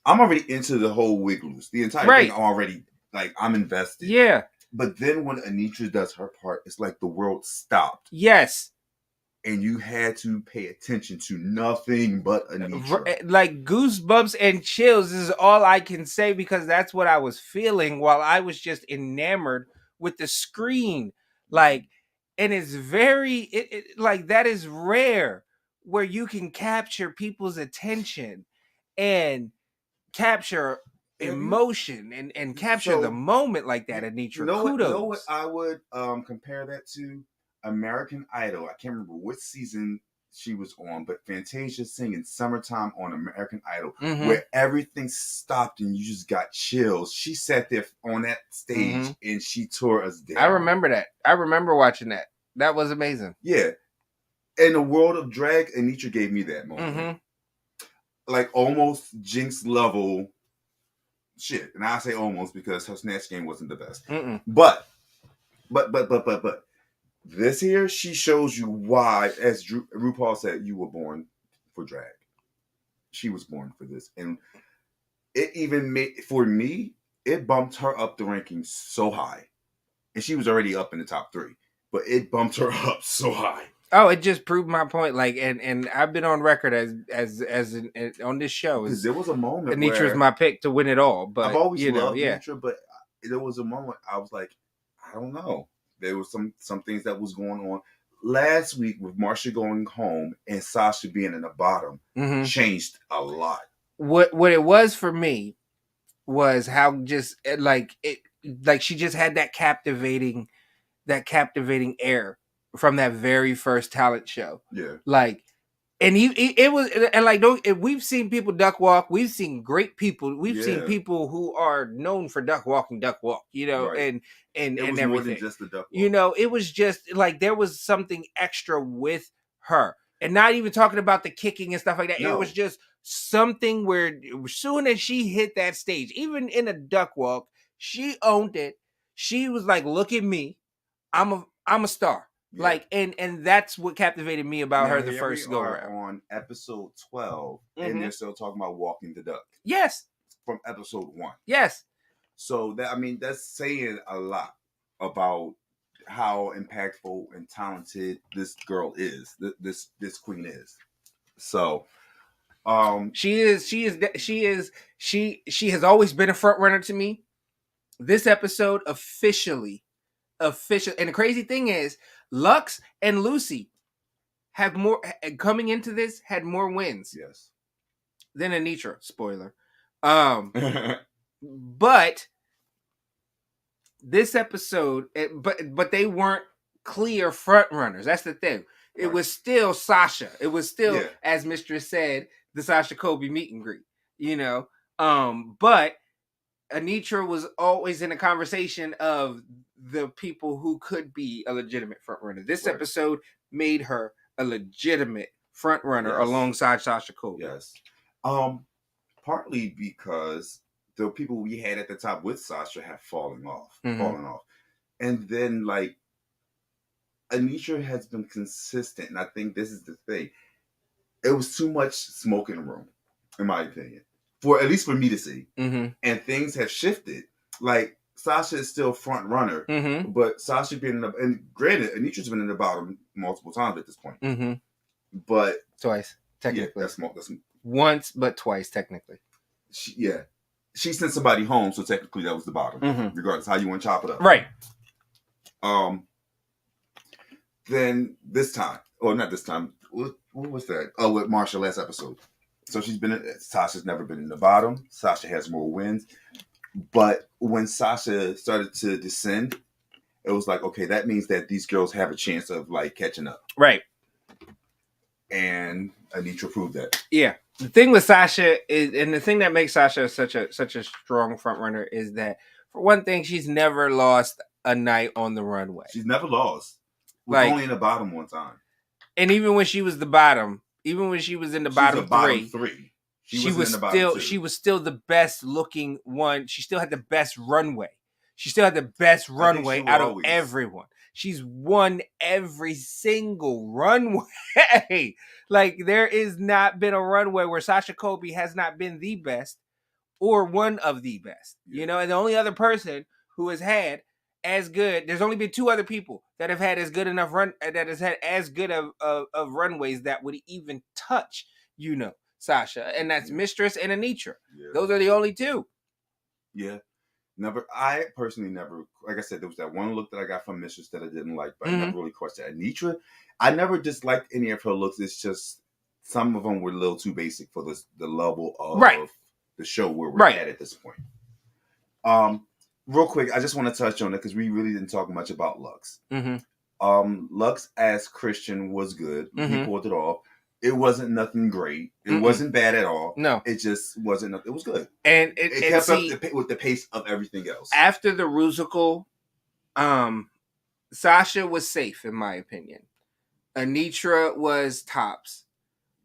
I'm already into the whole wig loose. The entire thing already, like, I'm invested. Yeah. But then when Anitra does her part, it's like the world stopped. Yes. And you had to pay attention to nothing but Anitra. Like goosebumps and chills is all I can say, because that's what I was feeling while I was just enamored with the screen. Like, and it's very, like, that is rare where you can capture people's attention and capture emotion and capture the moment like that. Anitra, kudos. You know what I would compare that to? American Idol. I can't remember which season she was on, but Fantasia singing Summertime on American Idol, where everything stopped and you just got chills. She sat there on that stage and she tore us down. I remember that. I remember watching that. That was amazing. Yeah. In the world of drag, Anitra gave me that moment. Like almost Jinx level shit. And I say almost because her snatch game wasn't the best. But this here, she shows you why, as RuPaul said, you were born for drag. She was born for this. And it even made, for me, it bumped her up the rankings so high. And she was already up in the top 3. But it bumped her up so high. Oh, it just proved my point. Like, and I've been on record as on this show. Because there was a moment Anitra's my pick to win it all. But I've always loved Anitra, but there was a moment I was like, I don't know. There was some things that was going on. last week with Marsha going home and Sasha being in the bottom changed a lot. What it was for me was how just like she just had that captivating air from that very first talent show. Yeah. Like, and it was, and like, we've seen people duck walk. We've seen great people. We've seen people who are known for duck walk, you know, right. and it was everything. More than just the duck walk. You know, it was just like there was something extra with her. And not even talking about the kicking and stuff like that. No. It was just something where as soon as she hit that stage, even in a duck walk, she owned it. She was like, look at me. I'm a star. Yeah. Like, and that's what captivated me about her the first go around. On episode 12, and they're still talking about walking the duck. Yes. From episode 1. Yes. So that's saying a lot about how impactful and talented this girl is. This queen is. So, she has always been a front runner to me. This episode official, and the crazy thing is, Lux and Lucy have more coming into this, had more wins. Yes. Than Anitra. Spoiler. But this episode, but they weren't clear front runners. That's the thing. It was still Sasha. It was still, as Mistress said, the Sasha Kobe meet and greet. You know, but Anitra was always in a conversation of the people who could be a legitimate front runner. This episode made her a legitimate front runner alongside Sasha Kobe. Yes. Partly because the people we had at the top with Sasha have fallen off. And then like Anitra has been consistent, and I think this is the thing. It was too much smoke in the room, in my opinion. For at least for me to see. And things have shifted. Like Sasha is still front runner, but Sasha being and granted, Anitra's been in the bottom multiple times at this point. But twice, technically. Yeah, that's once, but twice, technically. She sent somebody home, so technically that was the bottom, regardless how you want to chop it up. Right. Then this time, or not this time, what was that? Oh, with Marsha last episode. So Sasha's never been in the bottom. Sasha has more wins. But when Sasha started to descend, it was like, okay, that means that these girls have a chance of like catching up. Right. And Anitra proved that. Yeah. The thing with Sasha is, and the thing that makes Sasha such a strong front runner is that, for one thing, she's never lost a night on the runway. She's never lost. Like, only in the bottom one time. And even when she was the bottom, even when she was in the bottom three, she was still the best looking one. She still had the best runway. She still had the best runway out of everyone. She's won every single runway. Like, there is not been a runway where Sasha Kobe has not been the best or one of the best. You know, and the only other person who has had as good, there's only been 2 other people that have had as good enough that has had as good of runways that would even touch, you know, Sasha, and that's Mistress and Anitra. Those are the only 2. I personally never, like I said, there was that one look that I got from Mistress that I didn't like, but I never really questioned Anitra. I never disliked any of her looks. It's just some of them were a little too basic for the level of the show where we're at this point. Real quick, I just want to touch on it because we really didn't talk much about Lux. Lux as Christian was good. He pulled it off. It wasn't nothing great. It wasn't bad at all. No. It just wasn't. It was good. And it kept up with the pace of everything else. After the Rusical, Sasha was safe, in my opinion. Anitra was tops.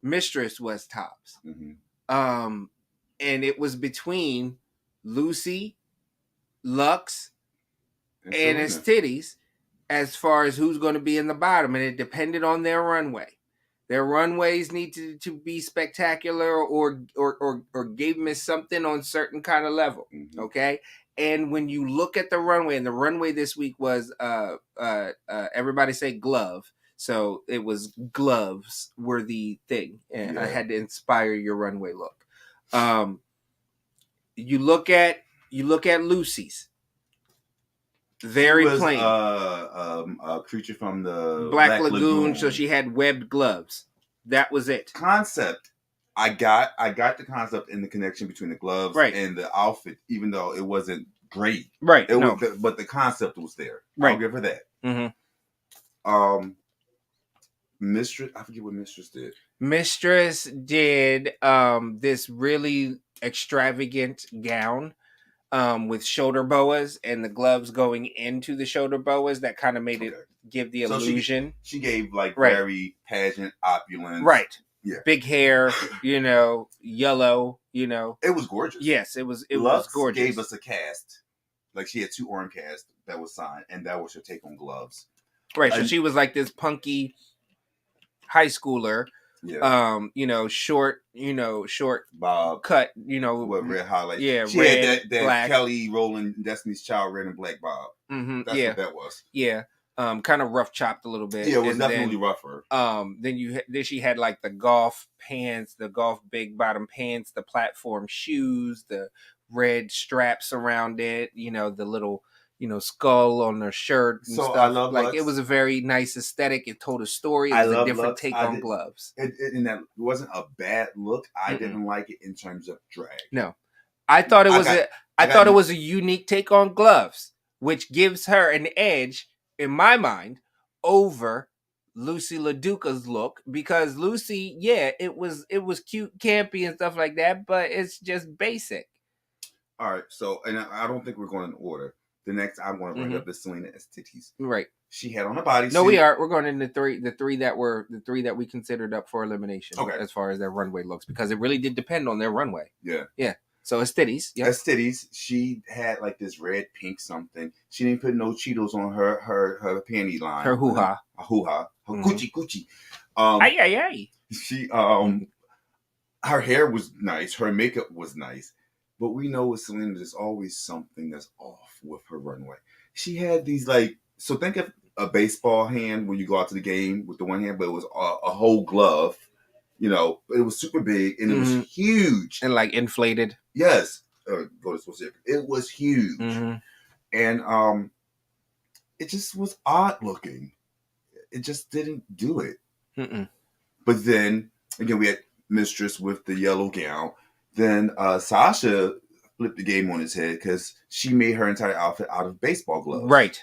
Mistress was tops. And it was between Lucy, Lux, and his titties as far as who's going to be in the bottom. And it depended on their runway. Their runways need to be spectacular or gave me something on certain kind of level. Okay. And when you look at the runway, and the runway this week was everybody say glove. So it was gloves were the thing. And I had to inspire your runway look. You look at Lucy's. Very plain. A creature from the Black Lagoon, so she had webbed gloves. That was it. Concept. I got the concept and the connection between the gloves and the outfit, even though it wasn't great. Right. But the concept was there. Right. I'll give her that. Mistress, I forget what Mistress did. Mistress did this really extravagant gown with shoulder boas and the gloves going into the shoulder boas that kind of made it give the illusion. She gave like very pageant opulence. Right. Yeah. Big hair, yellow, It was gorgeous. Yes, it was gorgeous. Gave us a cast. Like she had 2 arm casts that was signed, and that was her take on gloves. Right. So she was like this punky high schooler. Yeah. Short bob cut, with red highlights. Yeah, she red, had that black. Kelly Rowland Destiny's Child red and black bob. That's what that was. Yeah. Kind of rough chopped a little bit. Yeah, it was definitely rougher. Then she had like the golf pants, the golf big bottom pants, the platform shoes, the red straps around it, the little skull on her shirt and stuff. I love like Lux. It was a very nice aesthetic. It told a story. It was a different Lux. take on gloves. And that wasn't a bad look. I didn't like it in terms of drag. No. I thought it was a unique take on gloves, which gives her an edge in my mind over Lucy LaDuca's look, because Lucy, it was cute, campy and stuff like that, but it's just basic. All right, so and I don't think we're going in order. The next I want to bring up is Selena Estetis. Right. She had on a bodysuit. No, we're going in the three that we considered up for elimination. Okay. As far as their runway looks, because it really did depend on their runway. Yeah. Yeah. So Estetis. Yeah. Estetis, she had like this red, pink something. She didn't put no Cheetos on her panty line. Her hoo-ha. Her coochie. Ay. She her hair was nice. Her makeup was nice. But we know with Selena, there's always something that's off with her runway. She had these so think of a baseball hand when you go out to the game with the one hand, but it was a whole glove. It was super big and it was huge. And like inflated. Yes. Go to specific. It was huge. And it just was odd looking. It just didn't do it. But then, again, we had Mistress with the yellow gown. Then Sasha flipped the game on his head because she made her entire outfit out of baseball gloves. Right.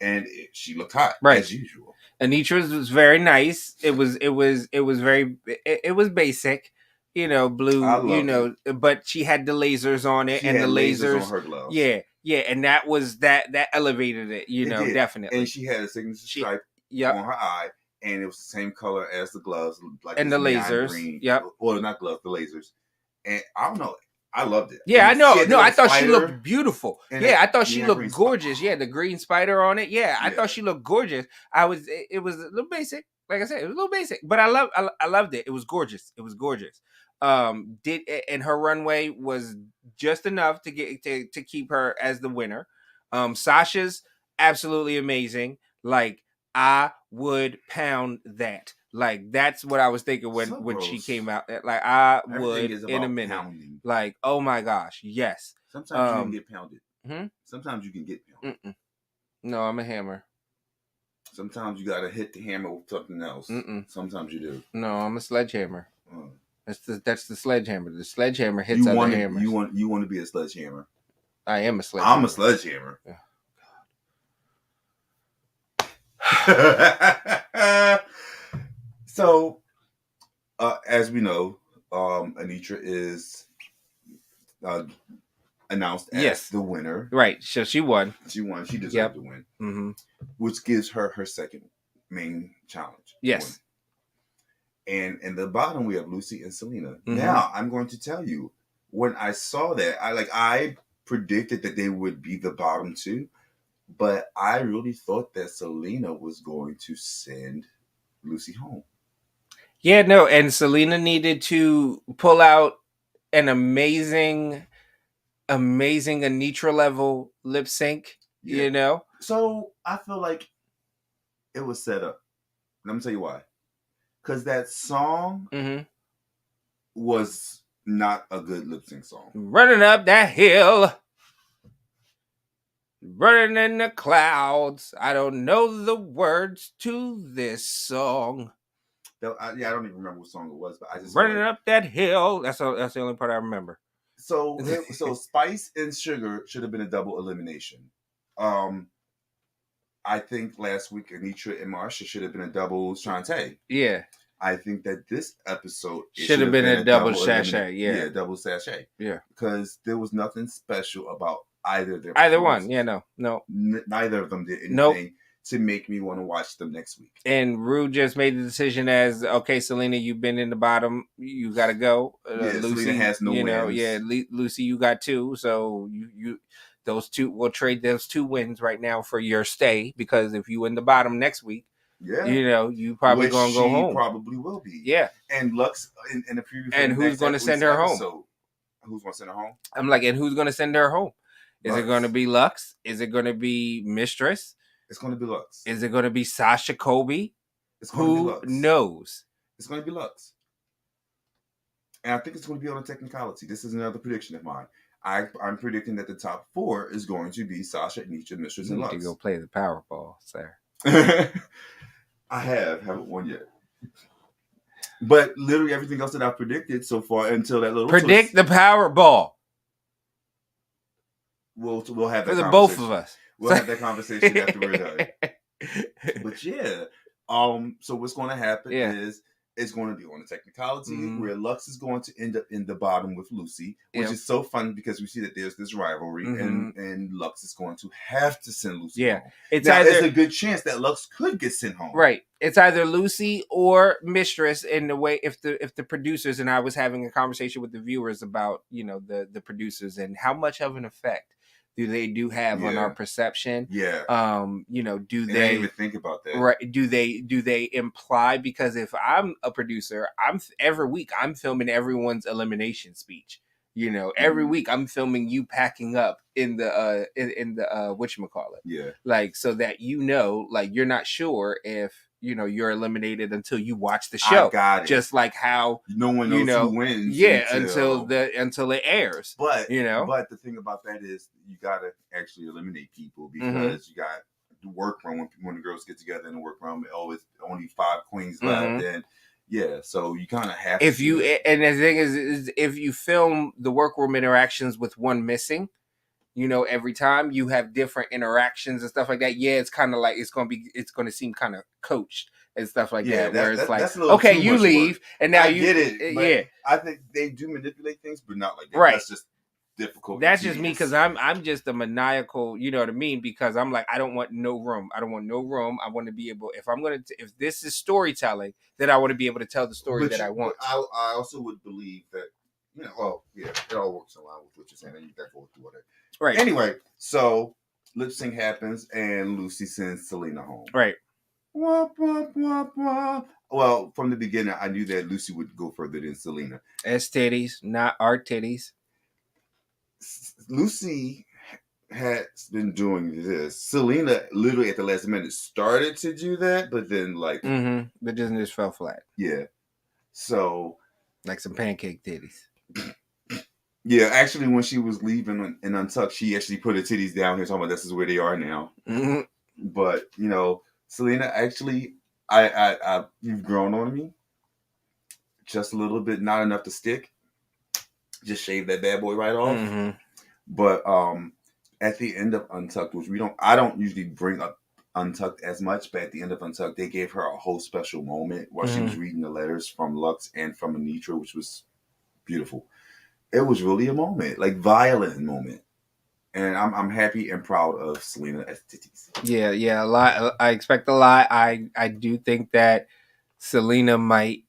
And she looked hot, as usual. Anitra's was very nice. It was basic, blue, but she had the lasers on it, and the lasers on her gloves. Yeah, and that was that elevated it, definitely. And she had a signature stripe on her eye, and it was the same color as the gloves, like and the lasers. Green. Yep. Well, not gloves, the lasers. And I don't know. I loved it. Yeah, I know. No, I thought she looked beautiful. Yeah, I thought she looked gorgeous. Yeah, the green spider on it. Yeah, I thought she looked gorgeous. It was a little basic. Like I said, it was a little basic, but I loved it. It was gorgeous. It was gorgeous. And her runway was just enough to keep her as the winner. Sasha's absolutely amazing. Like, I would pound that. Like, that's what I was thinking when she came out. Like, I would in a minute. Pounding. Like, oh my gosh, yes. Sometimes you can get pounded. Sometimes you can get pounded. No, I'm a hammer. Sometimes you gotta hit the hammer with something else. Sometimes you do. No, I'm a sledgehammer. That's the sledgehammer. The sledgehammer hits other hammers. You want to be a sledgehammer. I am a sledgehammer. I'm a sledgehammer. Yeah. So, as we know, Anitra is announced as the winner. Right. So she won. She won. She deserved to win. Which gives her second main challenge. Yes. And in the bottom, we have Lucy and Selena. Now, I'm going to tell you, when I saw that, I predicted that they would be the bottom two, but I really thought that Selena was going to send Lucy home. Yeah, no, and Selena needed to pull out an amazing Anitra level lip sync, So I feel like it was set up. Let me tell you why. Because that song was not a good lip sync song. Running up that hill. Burning in the clouds. I don't know the words to this song. I don't even remember what song it was, but I just running up that hill. That's the only part I remember. So Spice and Sugar should have been a double elimination. I think last week Anitra and Marsha should have been a double Shantae. Yeah. I think that this episode should have been a double sachet. Yeah, double sachet. Yeah, because there was nothing special about either of their either one. Yeah, no. Neither of them did anything to make me want to watch them next week. And Rue just made the decision as, okay, Selena, you've been in the bottom, you got to go. Lucy, Selena has no wins. Lucy, you got 2, so you those 2, we'll trade those 2 wins right now for your stay, because if you in the bottom next week, you probably gonna go home. Probably will be. Yeah. And Lux in the preview. And who's gonna send her home? Who's gonna send her home? I'm like, and who's gonna send her home? Is it gonna be Lux? Is it gonna be Mistress? It's gonna be Lux. Is it gonna be Sasha Colby? It's gonna be Lux. Who knows? It's gonna be Lux. And I think it's gonna be on a technicality. This is another prediction of mine. I'm predicting that the top 4 is going to be Sasha, Anitra, Mistress, and Lux. You need to go play the Powerball, sir. I haven't won yet. But literally everything else that I've predicted so far until that little predict the Powerball. We'll have that for the both of us. We'll have that conversation after we're done. But yeah, so what's going to happen is it's going to be on a technicality where Lux is going to end up in the bottom with Lucy, which is so fun because we see that there's this rivalry, and Lux is going to have to send Lucy home. There's a good chance that Lux could get sent home. Right. It's either Lucy or Mistress, in the way if the producers, and I was having a conversation with the viewers about, the producers and how much of an effect do they have on our perception? Yeah. Do they even think about that? Right. Do they imply, because if I'm a producer, every week I'm filming everyone's elimination speech. Every week I'm filming you packing up in the whatchamacallit. Yeah. Like, so that you're not sure if you're eliminated until you watch the show. I got it. Just like how no one knows who wins. Yeah, until it airs. But but the thing about that is you gotta actually eliminate people, because you got the workroom when the girls get together in the workroom. It's only 5 queens left, and so you kind of have and the thing is if you film the workroom interactions with one missing, every time you have different interactions and stuff like that. Yeah, it's kind of like it's going to seem kind of coached and stuff like that. Where it's like, okay, you leave, and now you get it. I think they do manipulate things, but not like that. Right. That's just difficult. That's just me, because I'm just a maniacal. You know what I mean? Because I'm like, I don't want no room. I want to be able, if this is storytelling, then I want to be able to tell the story that I want. I also would believe that. It all works in line with what you're saying, and you got to go through it. Right. Anyway, so lip sync happens, and Lucy sends Selena home. Right. Wah, wah, wah, wah. Well, from the beginning, I knew that Lucy would go further than Selena. S titties, not art titties. Lucy has been doing this. Selena literally at the last minute started to do that, but then but then just fell flat. Yeah. So like some pancake titties. Yeah, actually, when she was leaving in Untucked, she actually put her titties down here, talking about this is where they are now. Mm-hmm. But Selena, actually, you've grown on me just a little bit, not enough to stick. Just shave that bad boy right off. Mm-hmm. But at the end of Untucked, which I don't usually bring up Untucked as much, but at the end of Untucked, they gave her a whole special moment while she was reading the letters from Lux and from Anitra, which was beautiful. It was really a moment, like violent moment, and I'm happy and proud of Selena as titties. Yeah, a lot. I expect a lot. I do think that Selena might.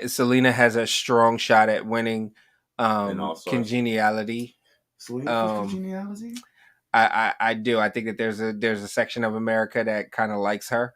Selena has a strong shot at winning. Congeniality. Selena congeniality. I do. I think that there's a section of America that kind of likes her,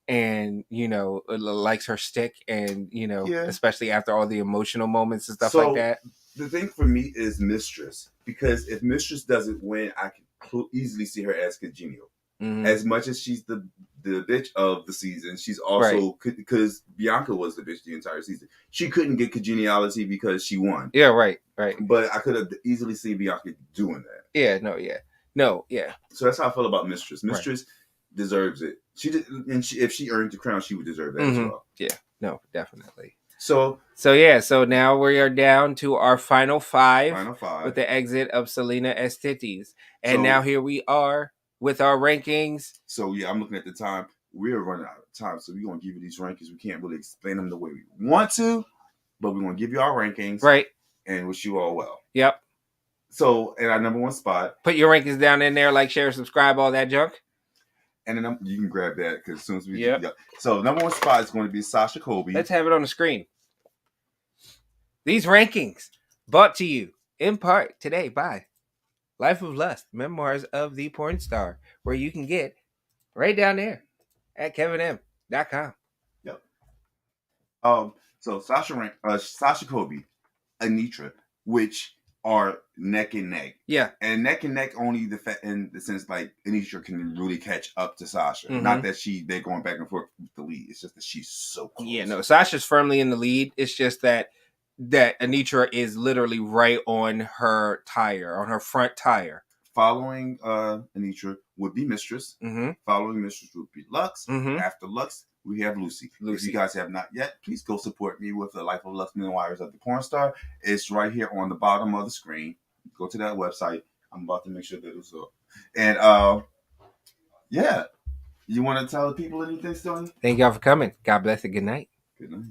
and likes her stick, and especially after all the emotional moments and stuff like that. The thing for me is Mistress, because if Mistress doesn't win, I can easily see her as congenial. Mm-hmm. As much as she's the bitch of the season, she's also, because Bianca was the bitch the entire season. She couldn't get congeniality because she won. Yeah, right. But I could have easily seen Bianca doing that. Yeah, no, yeah. No, yeah. So that's how I feel about Mistress. Mistress deserves it. If she earned the crown, she would deserve that as well. Yeah, no, definitely. So now we are down to our final five. With the exit of Selena Estites. And now here we are with our rankings. So yeah, I'm looking at the time. We're running out of time, so we're gonna give you these rankings. We can't really explain them the way we want to, but we're gonna give you our rankings, right? And wish you all well. Yep. So at our number one spot, put your rankings down in there, like, share, subscribe, all that junk. And then you can grab that because as soon as we So number one spot is going to be Sasha Colby. Let's have it on the screen. These rankings brought to you in part today by Life of Lust, Memoirs of the Porn Star, where you can get right down there at KevynM.com. Yep. So Sasha Colby, Anitra, which are neck and neck. Yeah. And neck and neck only in the sense like Anitra can really catch up to Sasha. Mm-hmm. Not that they're going back and forth with the lead. It's just that she's so close. Yeah, no, Sasha's firmly in the lead. It's just that Anitra is literally right on her tire, on her front tire. Following Anitra would be Mistress. Mm-hmm. Following Mistress would be Lux. Mm-hmm. After Lux, we have Lucy. If you guys have not yet, please go support me with the Life of Lux Memoirs of the Porn Star. It's right here on the bottom of the screen. Go to that website. I'm about to make sure that it's up. And yeah. You want to tell the people anything, Stoney? Thank y'all for coming. God bless and good night. Good night.